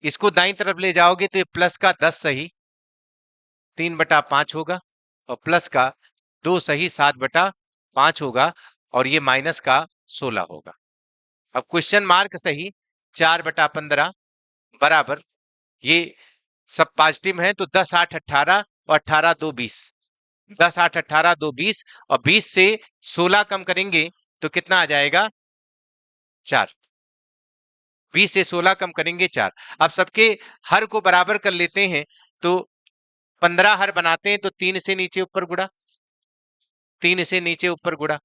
A: इसको दाईं तरफ ले जाओगे तो ये प्लस का 10 सही 3/5 होगा, और प्लस का 2 सही 7/5 होगा, और ये माइनस का 16 होगा। अब क्वेश्चन मार्क सही 4/15 बराबर, ये सब पॉजिटिव है तो 10 8 18 और 18 2 20। 10 8 18 2 20 और 20 से 16 कम करेंगे तो कितना आ जाएगा 4। 20 से 16 कम करेंगे 4। अब सबके हर को बराबर कर लेते हैं तो 15 हर बनाते हैं तो 3 से नीचे ऊपर गुणा, 3 से नीचे ऊपर गुणा,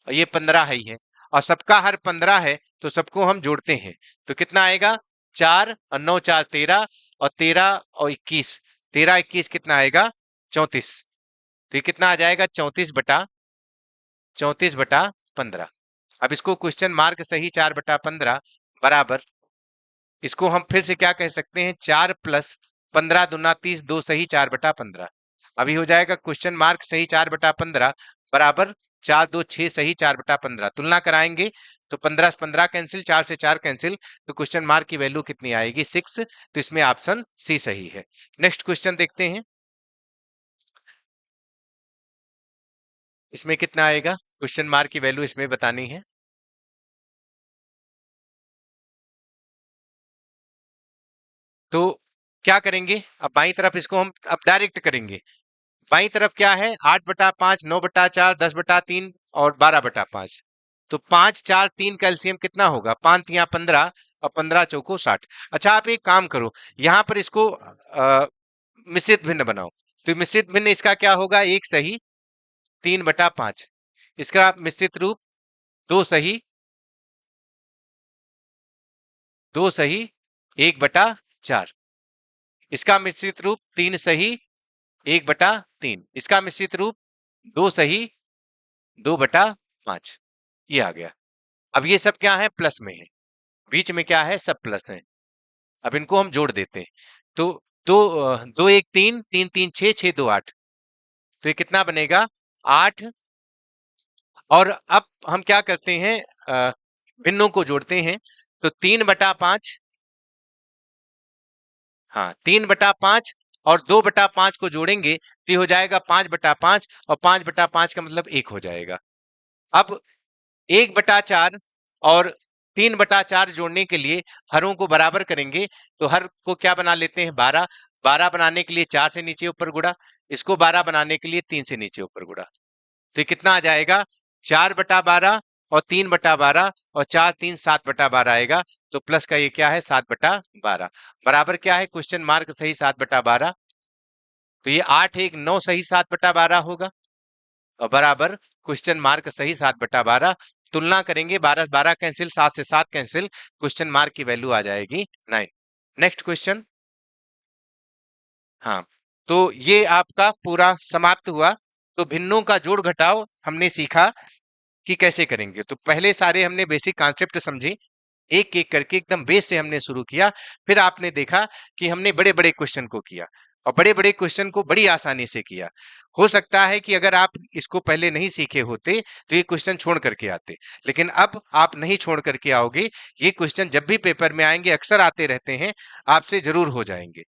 A: और ये 15 ही है, और सबका हर 15 है तो सबको हम जोड़ते हैं तो कितना आएगा 4 और 9 4 13, और 13 और 21, 13 21 कितना आएगा 34। तो ये कितना आ जाएगा 34/15। अब इसको क्वेश्चन मार्क सही 4/15 बराबर, इसको हम फिर से क्या कह सकते हैं 4 + 15 दूना 30 2 सही 4/15। अभी हो जाएगा क्वेश्चन मार्क सही 4/15 बराबर 4 2 6 सही 4/15। तुलना कराएंगे तो 15 से 15 कैंसिल, 4 से 4 कैंसिल, तो क्वेश्चन मार्क की वैल्यू कितनी आएगी 6। तो इसमें ऑप्शन सी सही है। नेक्स्ट क्वेश्चन देखते हैं, इसमें कितना आएगा, क्वेश्चन मार्क की वैल्यू इसमें बतानी है। तो क्या करेंगे, अब बाई तरफ इसको हम अब डायरेक्ट करेंगे। बाई तरफ क्या है 8/5 9/4 10/3 और 12/5। तो 5 4 3 का एलसीएम कितना होगा, 5 या 15 और 15 चौको 60। अच्छा आप एक काम करो, यहाँ पर इसको मिश्रित भिन्न बनाओ। तो मिश्रित भिन्न इसका क्या होगा, 1 सही 3/5, इसका मिश्रित रूप 2 सही 2 सही 1/4, इसका मिश्रित रूप 3 सही 1/3, इसका मिश्रित रूप 2 सही 2/5। ये आ गया। अब ये सब क्या है प्लस में है, बीच में क्या है सब प्लस है। अब इनको हम जोड़ देते हैं तो 2 1 3 3 3 6 6 2 8, तो ये कितना बनेगा 8। और अब हम क्या करते हैं भिन्नों को जोड़ते हैं तो 3/5, हाँ 3/5 और 2/5 को जोड़ेंगे तो ये हो जाएगा 5/5, और 5/5 का मतलब 1 हो जाएगा। अब 1/4 और 3/4 जोड़ने के लिए हरों को बराबर करेंगे तो हर को क्या बना लेते हैं 12। 12 बनाने के लिए 4 से नीचे ऊपर गुणा, इसको 12 बनाने के लिए 3 से नीचे ऊपर गुणा, तो ये कितना आ जाएगा 4/12 और 3/12 और 4 3 7/12 आएगा। तो प्लस का ये क्या है 7/12 बराबर क्या है क्वेश्चन मार्क सही 7/12। तो ये 8 1 9 सही 7/12 होगा, और बराबर क्वेश्चन मार्क सही 7/12। तुलना करेंगे 12 12 कैंसिल, 7 से 7 कैंसिल, क्वेश्चन मार्क की वैल्यू आ जाएगी 9। नेक्स्ट क्वेश्चन, हाँ तो ये आपका पूरा समाप्त हुआ। तो भिन्नों का जोड़ घटाव हमने सीखा कि कैसे करेंगे। तो पहले सारे हमने बेसिक कॉन्सेप्ट समझे, एक एक करके एकदम बेस से हमने शुरू किया। फिर आपने देखा कि हमने बड़े बड़े क्वेश्चन को किया और बड़े बड़े क्वेश्चन को बड़ी आसानी से किया। हो सकता है कि अगर आप इसको पहले नहीं सीखे होते तो ये क्वेश्चन छोड़ करके आते, लेकिन अब आप नहीं छोड़ करके आओगे। ये क्वेश्चन जब भी पेपर में आएंगे, अक्सर आते रहते हैं, आपसे जरूर हो जाएंगे।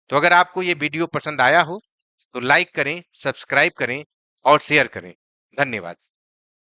A: तो अगर आपको ये वीडियो पसंद आया हो तो लाइक करें, सब्सक्राइब करें और शेयर करें। धन्यवाद।